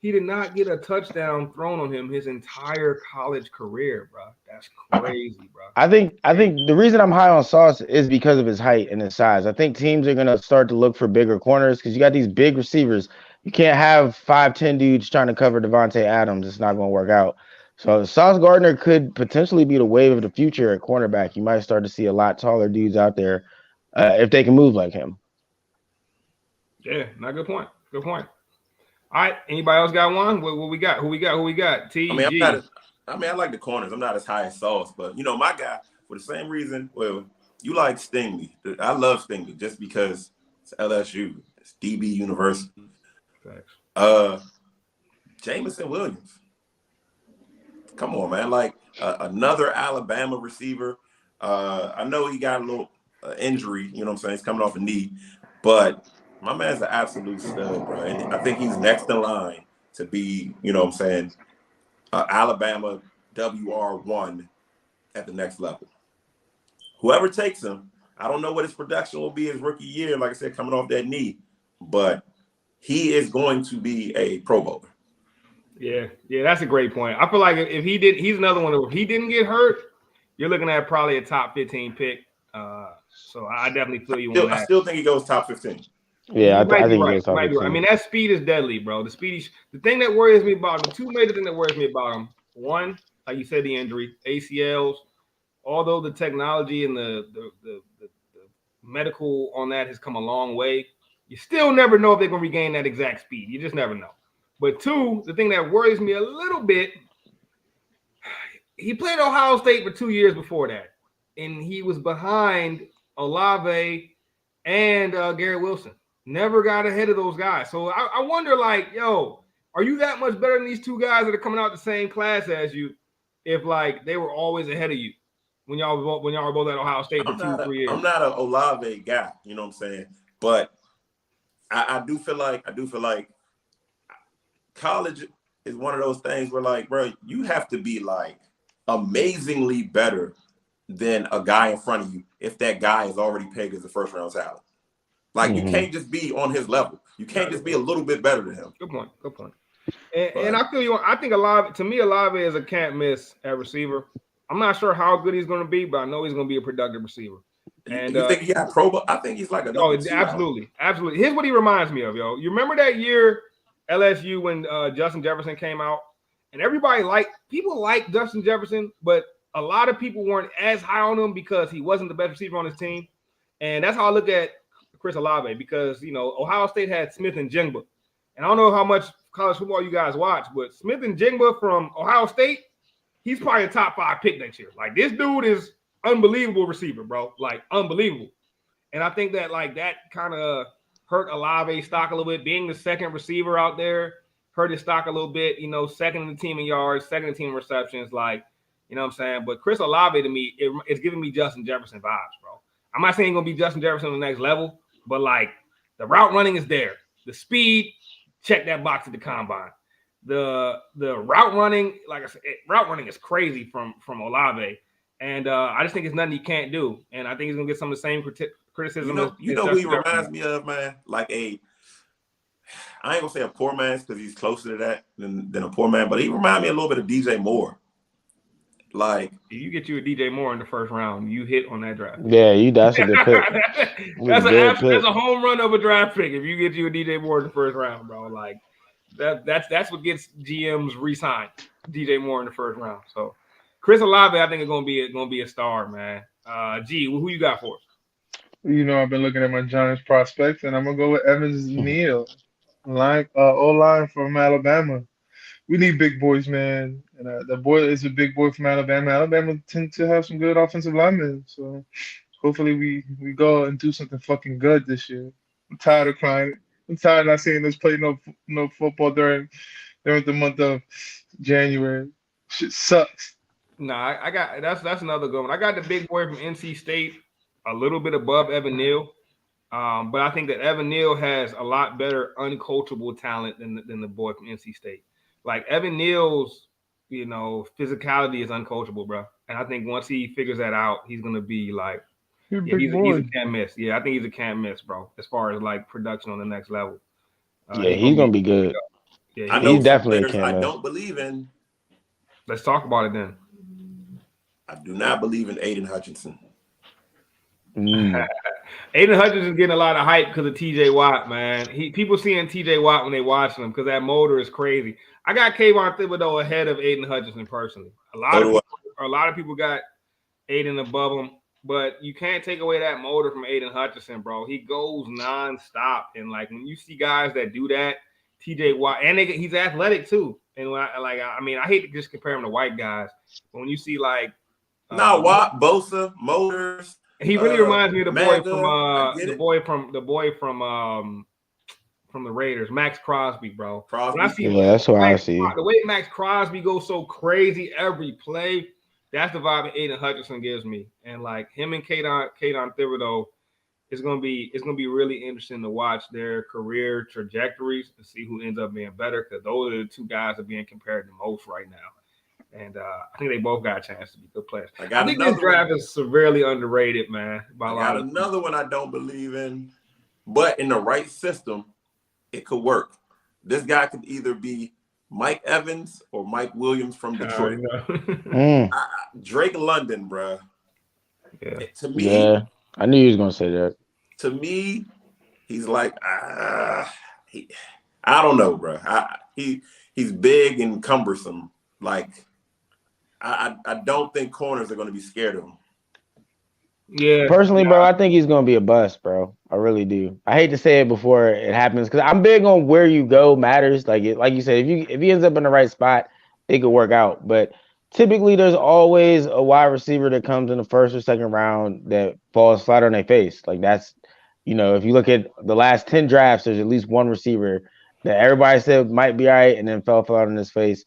he did not get a touchdown thrown on him his entire college career, bro. That's crazy, bro. I think the reason I'm high on Sauce is because of his height and his size. I think teams are gonna start to look for bigger corners because you got these big receivers. You can't have 5'10" dudes trying to cover Devontae Adams. It's not gonna work out. So Sauce Gardner could potentially be the wave of the future at cornerback. You might start to see a lot taller dudes out there if they can move like him. Yeah, not good point. Good point. All right, anybody else got one? What we got? Who we got? T. I like the corners. I'm not as high as Sauce, but you know my guy for the same reason. Well, you like Stingley. I love Stingley just because it's LSU. It's DB University. Thanks. Jamison Williams. Come on, man. Like another Alabama receiver. I know he got a little injury, you know what I'm saying? He's coming off a knee, but my man's an absolute stud, bro. And I think he's next in line to be, you know what I'm saying, Alabama WR1 at the next level. Whoever takes him, I don't know what his production will be his rookie year, like I said, coming off that knee, but he is going to be a Pro Bowler. Yeah, that's a great point. I feel like if he did, he's another one. If he didn't get hurt, you're looking at probably a top 15 pick. So I definitely feel you on that. I still think he goes top 15. Yeah, I think he goes top 15. I mean, that speed is deadly, bro. The thing that worries me about him, two major things that worries me about him. One, like you said, the injury, ACLs. although the technology and the medical on that has come a long way, you still never know if they're going to regain that exact speed. You just never know. But two, the thing that worries me a little bit, he played Ohio State for 2 years before that, and he was behind Olave and Garrett Wilson. Never got ahead of those guys. So I wonder, like, yo, are you that much better than these two guys that are coming out the same class as you if, like, they were always ahead of you when y'all were both at Ohio State for 2-3 years? I'm not an Olave guy, you know what I'm saying? But I do feel like college is one of those things where, like, bro, you have to be like amazingly better than a guy in front of you if that guy is already pegged as a first round talent. Like, you can't just be on his level. You can't just be a little bit better than him. Good point. And I feel you. I think Olave is a can't miss at receiver. I'm not sure how good he's going to be, but I know he's going to be a productive receiver. And you think he got Pro Bowl? I think he's like a absolutely. Here's what he reminds me of, yo. You remember that year LSU when Justin Jefferson came out, and people liked Justin Jefferson, but a lot of people weren't as high on him because he wasn't the best receiver on his team. And that's how I look at Chris Olave, because, you know, Ohio State had Smith and Jigba. And I don't know how much college football you guys watch, but Smith and Jigba from Ohio State, he's probably a top 5 pick next year. Like, this dude is unbelievable receiver, bro. Like, unbelievable. And I think that, like, that kind of hurt Olave's stock a little bit. Being the second receiver out there hurt his stock a little bit. You know, second in the team in yards, second in the team in receptions. Like, you know what I'm saying? But Chris Olave, to me, it's giving me Justin Jefferson vibes, bro. I'm not saying he's going to be Justin Jefferson on the next level, but, like, the route running is there. The speed, check that box at the combine. The route running, like I said, route running is crazy from Olave. And I just think it's nothing he can't do. And I think he's going to get some of the same criticism. You know who he reminds me of, man? Like I ain't going to say a poor man because he's closer to that than a poor man, but he reminds me a little bit of DJ Moore. Like, if you get you a DJ Moore in the first round, you hit on that draft. Yeah, that's a good pick. That's a home run of a draft pick if you get you a DJ Moore in the first round, bro. Like, that's what gets GMs re-signed. DJ Moore in the first round. So Chris Olave, I think, is gonna be a star, man. G, who you got for us? You know, I've been looking at my Giants prospects, and I'm gonna go with Evans Neal, O-line from Alabama. We need big boys, man. And the boy is a big boy from Alabama. Alabama tend to have some good offensive linemen, so hopefully we go and do something fucking good this year. I'm tired of crying. I'm tired of not seeing us play no football during the month of January. Shit sucks. Nah, I got that's another good one. I got the big boy from NC State, a little bit above Evan Neal. But I think that Evan Neal has a lot better uncoachable talent than the boy from NC State. Like, Evan Neal's, you know, physicality is uncoachable, bro. And I think once he figures that out, he's gonna be like, he's a can't miss. Yeah, I think he's a can't miss, bro. As far as, like, production on the next level. He's gonna be good. Yeah, he's definitely a can't miss. I don't believe in. Let's talk about it then. I do not believe in Aiden Hutchinson. Aiden Hutchinson's getting a lot of hype because of TJ Watt, man. People seeing TJ Watt when they watching him because that motor is crazy. I got Kayvon Thibodeau ahead of Aiden Hutchinson personally. A lot of people got Aiden above him, but you can't take away that motor from Aiden Hutchinson, bro. He goes nonstop, and, like, when you see guys that do that, TJ Watt, and he's athletic too. And I hate to just compare him to white guys, but when you see, like, Watt, Bosa, motors. He really reminds me of the boy from the Raiders, Max Crosby, bro. That's what I see. The way Max Crosby goes so crazy every play, that's the vibe that Aiden Hutchinson gives me. And, like, him and Kayvon Thibodeau, it's gonna be really interesting to watch their career trajectories and see who ends up being better, because those are the two guys that are being compared the most right now. And I think they both got a chance to be good players. I think this draft is severely underrated, man. I got another one I don't believe in, but in the right system, it could work. This guy could either be Mike Evans or Mike Williams from Detroit. Drake London, bro. Yeah. To me, I knew he was gonna say that. To me, he's like, I don't know, bro. He's big and cumbersome, like. I don't think corners are going to be scared of him. Yeah. Personally, bro, I think he's gonna be a bust, bro. I really do. I hate to say it before it happens because I'm big on where you go matters. Like you said, if he ends up in the right spot, it could work out. But typically, there's always a wide receiver that comes in the first or second round that falls flat on their face. Like that's, if you look at the last 10 drafts, there's at least one receiver that everybody said might be all right and then fell flat on his face.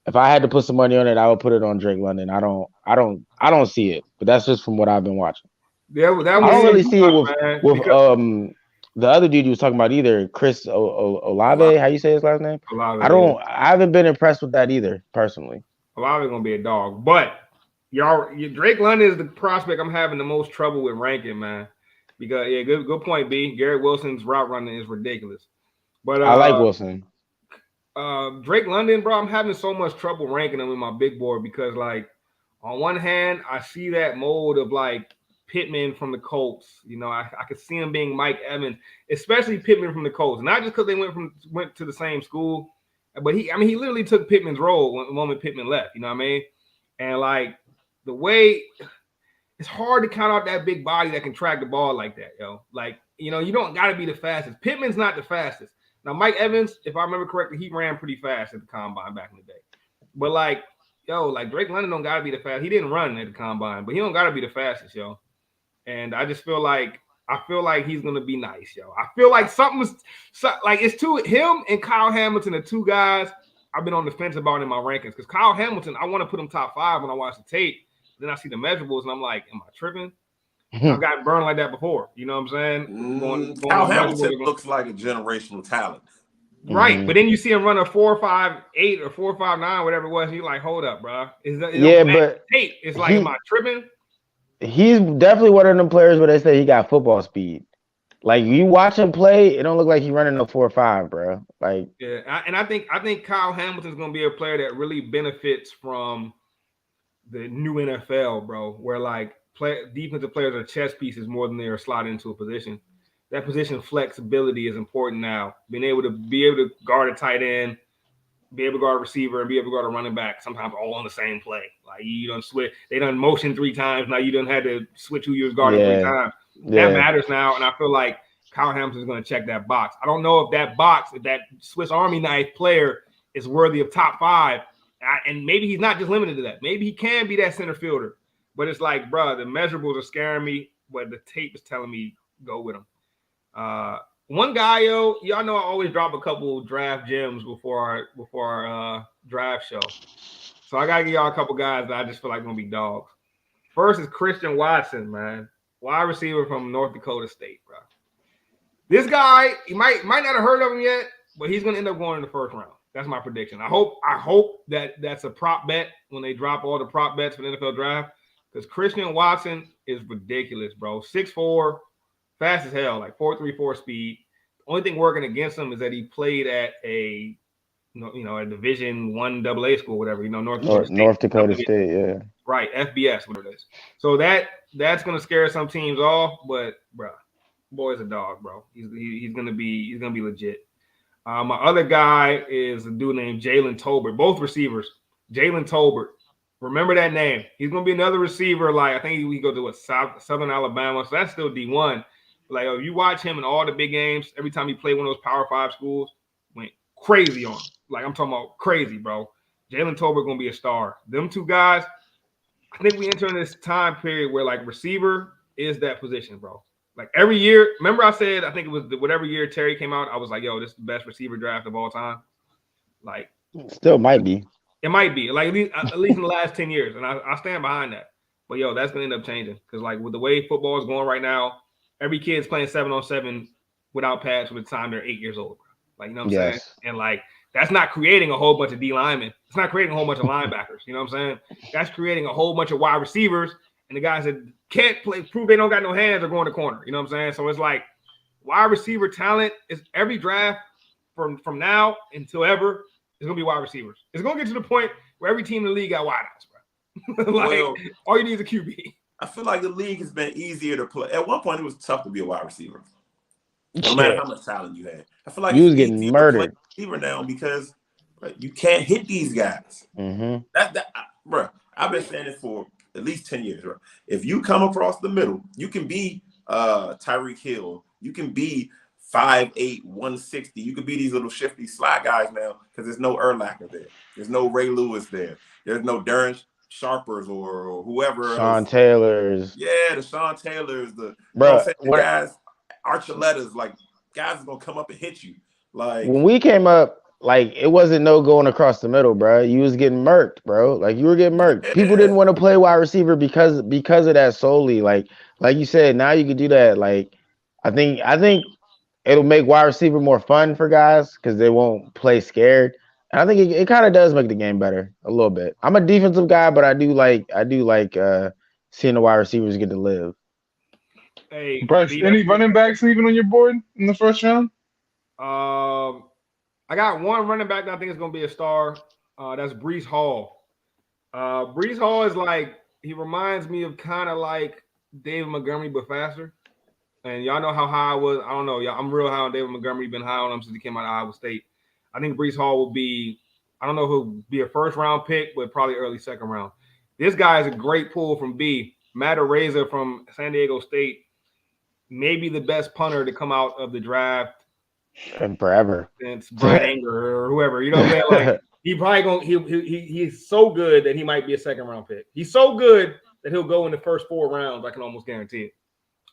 If I had to put some money on it, I would put it on Drake London. I don't see it, but that's just from what I've been watching. Yeah, that I don't really was see it with because the other dude you was talking about either, Chris Olave. How you say his last name? Olave, I haven't been impressed with that either, personally. Olave gonna be a dog, but Drake London is the prospect I'm having the most trouble with ranking, man. Because good point, B. Garrett Wilson's route running is ridiculous, but I like Wilson. Drake London, bro, I'm having so much trouble ranking him in my big board because, like, on one hand, I see that mold of like Pittman from the Colts. I could see him being Mike Evans, especially Pittman from the Colts. Not just because they went to the same school, but he literally took Pittman's role the moment Pittman left. You know what I mean? And like the way it's hard to count out that big body that can track the ball like that, yo. Like, you don't got to be the fastest. Pittman's not the fastest. Now, Mike Evans, if I remember correctly, he ran pretty fast at the combine back in the day. But like Drake London don't gotta be the fastest. He didn't run at the combine, but he don't gotta be the fastest, yo. And I just feel like he's gonna be nice, yo. I feel like it's him and Kyle Hamilton are two guys I've been on the fence about in my rankings. Because Kyle Hamilton, I want to put him top 5 when I watch the tape. Then I see the measurables and I'm like, am I tripping? I've gotten burned like that before. You know what I'm saying? Kyle Hamilton looks like a generational talent. Right, but then you see him run a 4.58 or 4.59, whatever it was. You're like, hold up, bro. But tape. It's like, am I tripping? He's definitely one of them players where they say he got football speed. Like you watch him play, it don't look like he's running a 4.5, bro. Like I think Kyle Hamilton's gonna be a player that really benefits from the new NFL, bro. Where like defensive players are chess pieces more than they are slotted into a position. That position flexibility is important now. Being able to guard a tight end, be able to guard a receiver, and be able to guard a running back, sometimes all on the same play. Like you don't switch. They done motion 3 times. Now you don't have to switch who you're guarding 3 times. That matters now. And I feel like Kyle Hamilton is going to check that box. I don't know if that Swiss Army knife player is worthy of top 5. And maybe he's not just limited to that. Maybe he can be that center fielder. But it's like, bro, the measurables are scaring me, but the tape is telling me go with him. One guy, y'all know I always drop a couple draft gems before our draft show. So I gotta give y'all a couple guys that I just feel like gonna be dogs. First is Christian Watson, man. Wide receiver from North Dakota State, bro. This guy, you might not have heard of him yet, but he's gonna end up going in the first round. That's my prediction. I hope that's a prop bet when they drop all the prop bets for the NFL draft. Because Christian Watson is ridiculous, bro. 6'4", fast as hell, like 4.34 speed. The only thing working against him is that he played at a Division I AA school, whatever. North Dakota State, yeah. Right, FBS, whatever it is. So that's gonna scare some teams off, but bro, boy's a dog, bro. He's gonna be legit. My other guy is a dude named Jalen Tolbert, both receivers. Jalen Tolbert. Remember that name. He's going to be another receiver. Like, I think we go to Southern Alabama. So that's still D1. Like, if you watch him in all the big games, every time he played one of those Power 5 schools, went crazy on him. Like, I'm talking about crazy, bro. Jalen Tolbert going to be a star. Them two guys, I think we enter in this time period where, like, receiver is that position, bro. Like, every year, remember I said, I think it was whatever year Terry came out, I was like, yo, this is the best receiver draft of all time. Like, still might be. It might be, like, at least in the last 10 years. And I stand behind that. But, yo, that's going to end up changing. Because, like, with the way football is going right now, every kid's playing 7-on-7 without pads by the time they're 8 years old. Like, you know what I'm saying? And, like, that's not creating a whole bunch of D linemen. It's not creating a whole bunch of linebackers. You know what I'm saying? That's creating a whole bunch of wide receivers. And the guys that can't play, prove they don't got no hands, are going to corner. You know what I'm saying? So it's like wide receiver talent is every draft from now until ever. It's going to be wide receivers. It's going to get to the point where every team in the league got wideouts, bro. All you need is a QB. I feel like the league has been easier to play. At one point, it was tough to be a wide receiver. No matter how much talent you had. I feel like you was getting murdered receiver now because you can't hit these guys. Mm-hmm. Bro, I've been saying it for at least 10 years, bro. If you come across the middle, you can be Tyreek Hill. You can be 5'8", 160. You could be these little shifty slot guys now because there's no Urlacher there. There's no Ray Lewis there. There's no Darren Sharpers or whoever Sean else. Taylors. Yeah, the Sean Taylors, the Bro, you know what I'm saying, the guys, Archuletas, like guys is gonna come up and hit you. Like when we came up, like it wasn't no going across the middle, bro. You was getting murked, bro. Like you were getting murked. Yeah. People didn't want to play wide receiver because of that solely. Like you said, now you can do that. Like I think it'll make wide receiver more fun for guys because they won't play scared. And I think it kind of does make the game better a little bit. I'm a defensive guy, but I do like seeing the wide receivers get to live. Hey, Bryce, any running backs leaving on your board in the first round? I got one running back that I think is going to be a star. That's Breece Hall. Breece Hall is like, he reminds me of kind of like David Montgomery, but faster. And y'all know how high I was. I don't know. Y'all, I'm real high on David Montgomery. Been high on him since he came out of Iowa State. I think Breece Hall will be, I don't know if he'll be a first-round pick, but probably early second round. This guy is a great pull from B. Matt Araiza from San Diego State, maybe the best punter to come out of the draft and forever since Brian Anger or whoever. You know what I'm saying? Like he probably he's so good that he might be a second-round pick. He's so good that he'll go in the first 4 rounds. I can almost guarantee it.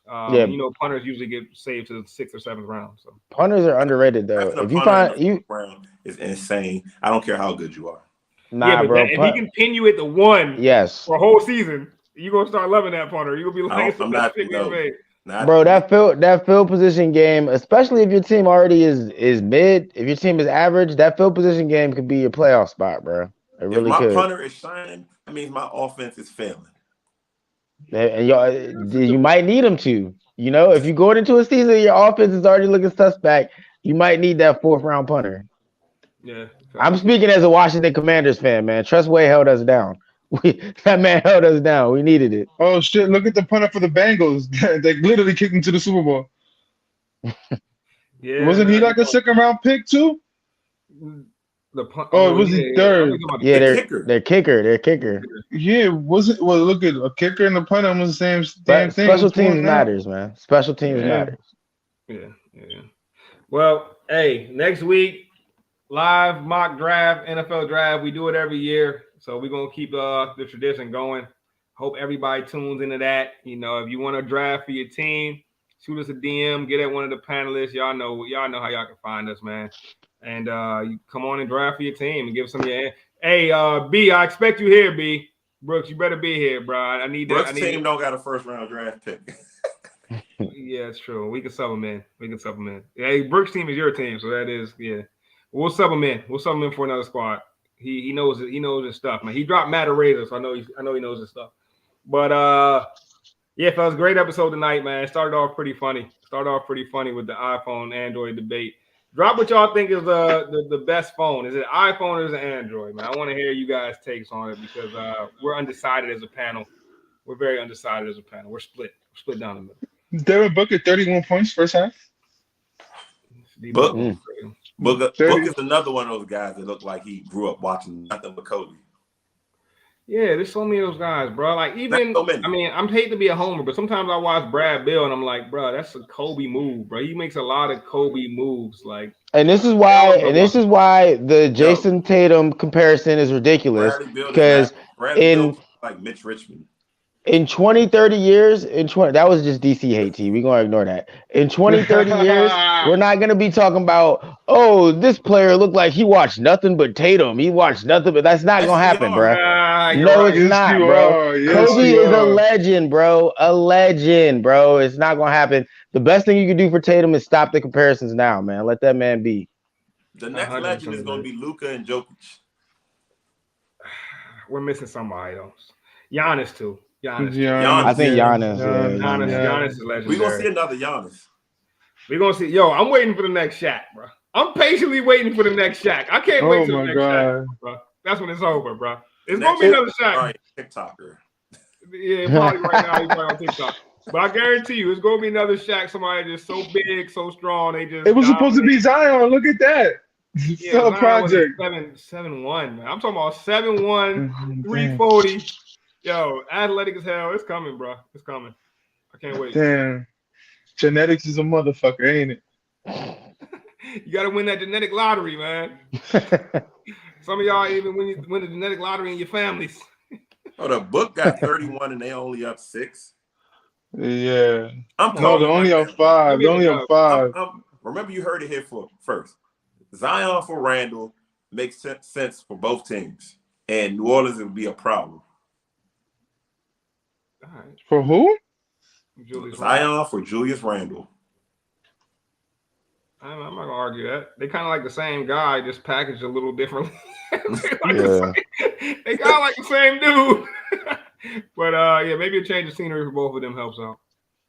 You know, punters usually get saved to the 6th or 7th round. So punters are underrated, though. If you find you round is insane. I don't care how good you are. Nah, yeah, but bro. if he can pin you at the 1, yes, for a whole season, you're gonna start loving that punter. You're gonna be like, I'm not, bro. That field position game, especially if your team already is mid, if your team is average, that field position game could be your playoff spot, bro. It really could. If my punter is shining, that means my offense is failing. And you might need them to. You know, if you're going into a season, your offense is already looking suspect. You might need that 4th-round punter. Yeah, I'm speaking as a Washington Commanders fan, man. Trustway held us down. That man held us down. We needed it. Oh shit! Look at the punter for the Bengals. They literally kicked him to the Super Bowl. Yeah, wasn't he like a second-round pick too? It was he third? Yeah, their kicker. Yeah, was it? Well, look at a kicker and the punter was the same damn thing. Special teams matters, man. Special teams matters. Yeah. Well, hey, next week, live mock draft, NFL draft. We do it every year, so we're gonna keep the tradition going. Hope everybody tunes into that. You know, if you want to draft for your team, shoot us a DM, get at one of the panelists. Y'all know how y'all can find us, man. And you come on and draft for your team and give some of your. Hey, B, I expect you here, B. Brooks, you better be here, bro. I need Brooks' that. team don't got a 1st-round draft pick. Yeah, it's true. We can sub them in. Hey, Brooks' team is your team, so that is We'll sub him in. We'll sub him in for another squad. He knows it. He knows his stuff, man. He dropped Matt Araiza, so I know he knows his stuff. But yeah, fellas, great episode tonight, man. Started off pretty funny with the iPhone Android debate. Drop what y'all think is the best phone. Is it iPhone or is it Android, man? I want to hear you guys' takes on it because we're undecided as a panel. We're very undecided as a panel. We're split down the middle. Devin Booker 31 points first half. Book is another one of those guys that look like he grew up watching nothing but Kobe. Yeah, there's so many of those guys, bro. Like even, I mean, I'm hate to be a homer, but sometimes I watch Brad Bill and I'm like, bro, that's a Kobe move, bro. He makes a lot of Kobe moves, like. And this is why the Jason Tatum comparison is ridiculous because in like Mitch Richmond. In 20, 30 years, that was just DC hate team. We're going to ignore that. In 20, 30 years, we're not going to be talking about, oh, this player looked like he watched nothing but Tatum. He watched nothing, but that's not going to happen, bro. No, it's not, bro. Kobe is a legend, bro. A legend, bro. It's not going to happen. The best thing you can do for Tatum is stop the comparisons now, man. Let that man be. The next legend is going to be Luka and Jokic. We're missing somebody else. Giannis, too. Giannis. I think Giannis. Giannis is legendary. We're gonna see another Giannis. We're gonna see. Yo, I'm waiting for the next Shaq, bro. I'm patiently waiting for the next Shaq. I can't wait till the next Shaq, bro. That's when it's over, bro. It's gonna be another Shaq. Right, TikToker. Yeah, probably right now he's probably on TikTok. But I guarantee you, it's gonna be another Shaq. Somebody just so big, so strong. They just. It was supposed to be Zion. Look at that. Yeah, Still a Zion was a project. 7-1, man. I'm talking about 7-1, Damn. 340. Yo, athletic as hell. It's coming, bro. It's coming. I can't wait. Damn. Genetics is a motherfucker, ain't it? You got to win that genetic lottery, man. Some of y'all even win the genetic lottery in your families. Oh, the book got 31 and they only up 6. Yeah. I'm No, calling they're it only right up now. five. They're only up five. Remember, you heard it here first. Zion for Randall makes sense for both teams, and New Orleans would be a problem. All right. For who? Zion for Julius Randle. I'm not gonna argue that. They kind of like the same guy, just packaged a little differently. They kind of like the same dude. But yeah, maybe a change of scenery for both of them helps out.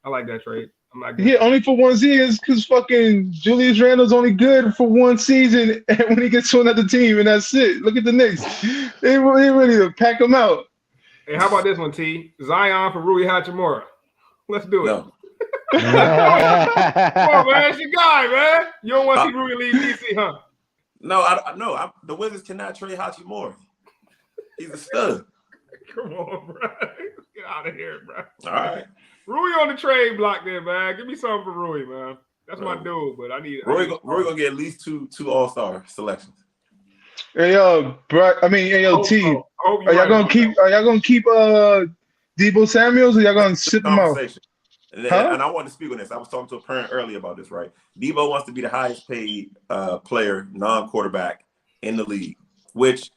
I like that trade. I'm not Yeah, only for one season because fucking Julius Randle's only good for one season and when he gets to another team, and that's it. Look at the Knicks. They ready to pack him out. Hey, how about this one, T? Zion for Rui Hachimura. Let's do it. No. Come on, man. It's your guy, man. You don't want to see Rui leave DC, huh? No, the Wizards cannot trade Hachimura. He's a stud. Come on, bro. Get out of here, bro. All right. Rui on the trade block there, man. Give me something for Rui, man. That's my dude, but I need Rui gonna get at least two All-Star selections. Hey yo, bro. Hey yo, T. Are y'all gonna keep Debo Samuels, or y'all gonna ship him out? And I wanted to speak on this. I was talking to a parent earlier about this, right? Debo wants to be the highest paid player, non-quarterback in the league, which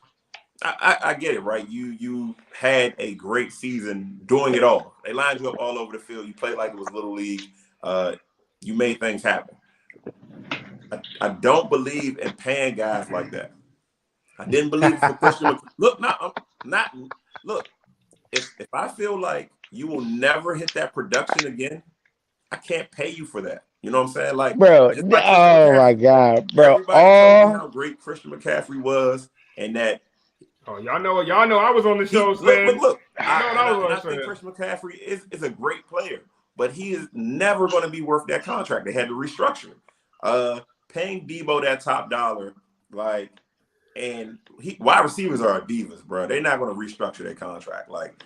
I get it, right? You had a great season doing it all. They lined you up all over the field. You played like it was Little League. You made things happen. I don't believe in paying guys like that. I didn't believe for Christian. Look, look. If I feel like you will never hit that production again, I can't pay you for that. You know what I'm saying? Like, bro, oh my God, bro. Everybody told me how great Christian McCaffrey was, and that. Oh, y'all know I was on the show saying. Look. I think Christian McCaffrey is a great player, but he is never going to be worth that contract. They had to restructure it. Paying Debo that top dollar, like, and wide receivers are divas, bro. They're not going to restructure their contract. Like,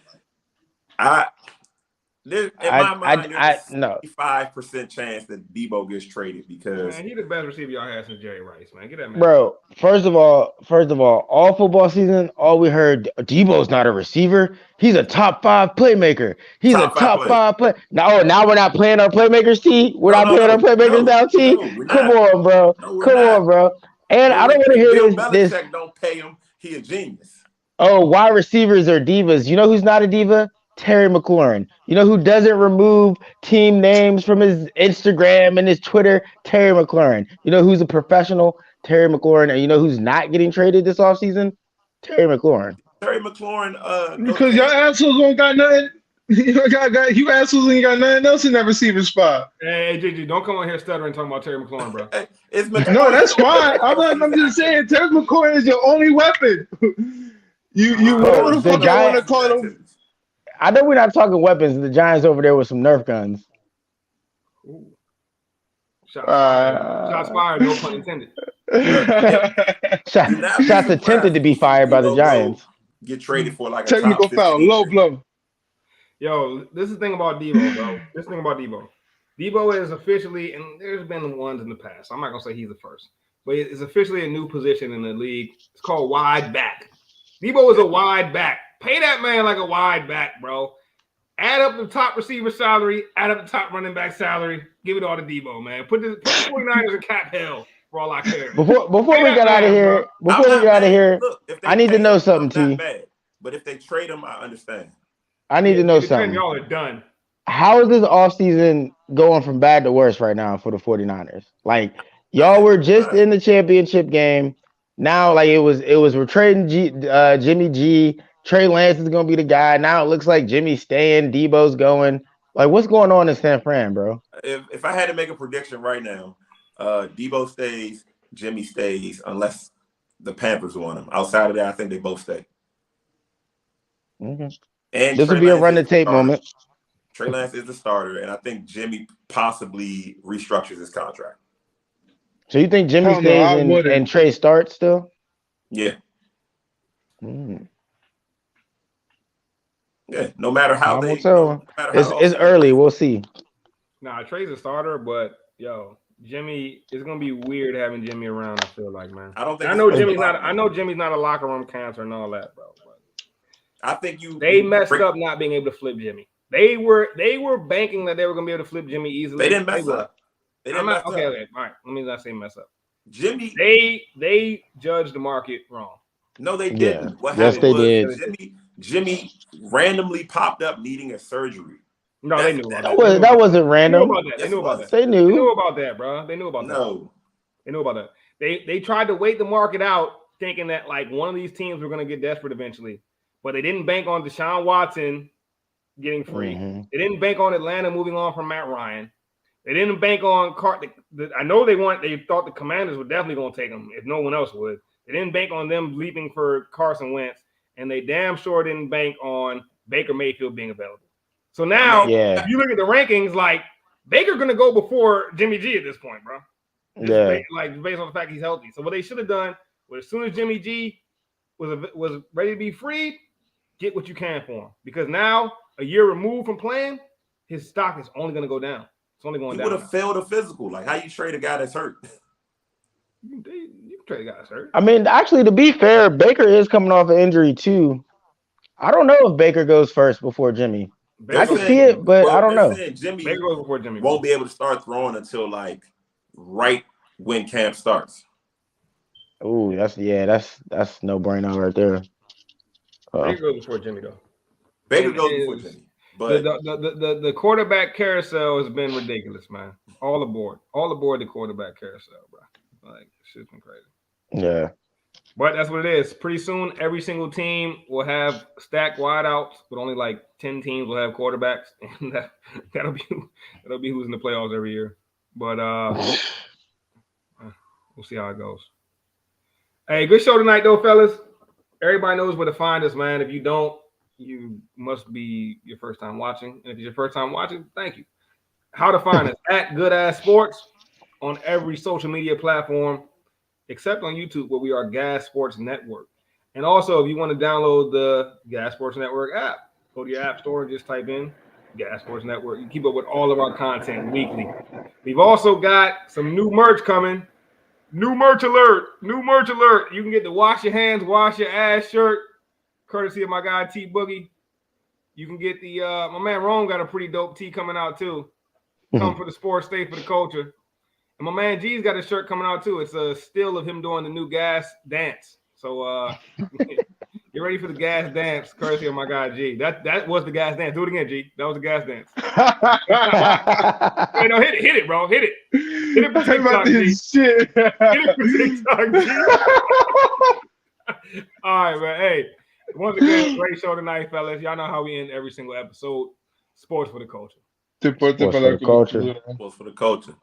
in my mind, there's a 55% chance that Debo gets traded because he's the best receiver y'all had since Jerry Rice, man. Get that man. Bro, first of all, all football season, all we heard, Debo's not a receiver. He's a top 5 playmaker. He's a top 5 play. Now we're not playing our playmakers, T. We're not playing our playmakers now, T. Come on, bro. Come on, bro. And I don't want to hear this. Belichick don't pay him. He a genius. Oh, wide receivers are divas. You know who's not a diva? Terry McLaurin. You know who doesn't remove team names from his Instagram and his Twitter? Terry McLaurin. You know who's a professional? Terry McLaurin. And you know who's not getting traded this offseason? Terry McLaurin. Terry McLaurin. Because y'all assholes don't got nothing. You assholes ain't got nothing else in that receiver spot. Hey, Gigi, don't come on here stuttering talking about Terry McLaurin, bro. No, that's fine. I'm just saying, Terry McLaurin is your only weapon. Whatever the fuck I want to call him. I know we're not talking weapons. The Giants over there with some Nerf guns. Ooh. Shots fired, no pun intended. Shots attempted to be fired by the Giants. Get traded for like a technical foul, low blow. Yo, this is the thing about Debo, bro. Debo is officially, and there's been ones in the past. I'm not gonna say he's the first, but it's officially a new position in the league. It's called wide back. Debo is a wide back. Pay that man like a wide back, bro. Add up the top receiver salary, add up the top running back salary, give it all to Debo, man. Put the 49ers in cap hell for all I care. Before we get out of here, I need to know something, T. But if they trade him, I understand. I need to know something. Y'all are done. How is this offseason going from bad to worse right now for the 49ers? Like, y'all were just in the championship game. Now, like, we're trading Jimmy G. Trey Lance is going to be the guy. Now it looks like Jimmy's staying. Debo's going. Like, what's going on in San Fran, bro? If I had to make a prediction right now, Debo stays, Jimmy stays, unless the Panthers want him. Outside of that, I think they both stay. Mm-hmm. And this would be a run the tape moment. Trey Lance is the starter, and I think Jimmy possibly restructures his contract. So you think Jimmy Hell no, stays I and wouldn't. Trey starts still? Yeah. Mm. Yeah. No matter how Time will they, no tell. matter how the It's offseason early. plays. We'll see. Nah, Trey's a starter, but yo, Jimmy, it's gonna be weird having Jimmy around. I feel like, man. I don't think I it's know gonna be Jimmy's a not. locker I room. know Jimmy's not a locker room cancer and all that, bro. But I think you they messed up not being able to flip Jimmy. They were banking that they were gonna be able to flip Jimmy easily. They didn't mess up. They didn't mess up. Okay. All right. Let me not say mess up. Jimmy. They judged the market wrong. No, they Yeah. didn't. What Yes, happened they was did. Jimmy randomly popped up needing a surgery. No, they knew about that. That wasn't random. They knew about that. They They knew knew. about that, bro. They knew about that. No. They knew about that. They tried to wait the market out, thinking that like one of these teams were going to get desperate eventually, but they didn't bank on Deshaun Watson getting free. Mm-hmm. They didn't bank on Atlanta moving on from Matt Ryan. They didn't bank on I know they thought the Commanders were definitely going to take him if no one else would. They didn't bank on them leaping for Carson Wentz, and they damn sure didn't bank on Baker Mayfield being available. So now, Yeah. if you look at the rankings, like Baker's going to go before Jimmy G at this point, bro. Yeah. Based on the fact he's healthy. So what they should have done was, as soon as Jimmy G was ready to be freed, get what you can for him. Because now, a year removed from playing, his stock is only going to go down. It's only going down. He would have failed a physical. Like, how you trade a guy that's hurt? You can trade a guy that's hurt. I mean, actually, to be fair, Baker is coming off an injury too. I don't know if Baker goes first before Jimmy. I can see it, but I don't know. Jimmy Baker goes before Jimmy won't be able to start throwing until like right when camp starts. Oh, that's no brainer right there. Baker goes before Jimmy though. Baker goes before Jimmy. But the quarterback carousel has been ridiculous, man. All aboard the quarterback carousel, bro. Like, shit's been crazy. Yeah. But that's what it is. Pretty soon, every single team will have stacked wideouts, but only like 10 teams will have quarterbacks, and that'll be who's in the playoffs every year. But we'll see how it goes. Hey, good show tonight, though, fellas. Everybody knows where to find us, man. If you don't, you must be your first time watching. And if it's your first time watching, thank you. How to find us at Good Ass Sports on every social media platform, except on YouTube, where we are Gas Sports Network. And also, if you want to download the Gas Sports Network app, go to your app store and just type in Gas Sports Network. You keep up with all of our content weekly. We've also got some new merch coming. New merch alert. You can get the Wash Your Hands, Wash Your Ass shirt, courtesy of my guy T Boogie. You can get the my man Rome got a pretty dope tee coming out too. Come for the sports, stay for the culture. And my man G's got a shirt coming out too. It's a still of him doing the new gas dance. So get ready for the gas dance, courtesy of my guy G. That was the gas dance. Do it again, G. That was the gas dance. Hey, no, hit it, bro. Hit it. Hit it for TikTok, G. Shit. Hit it for TikTok, G. All right, man. Hey, once again, great show tonight, fellas. Y'all know how we end every single episode. Sports for the culture. Sports for the culture. Sports for the culture.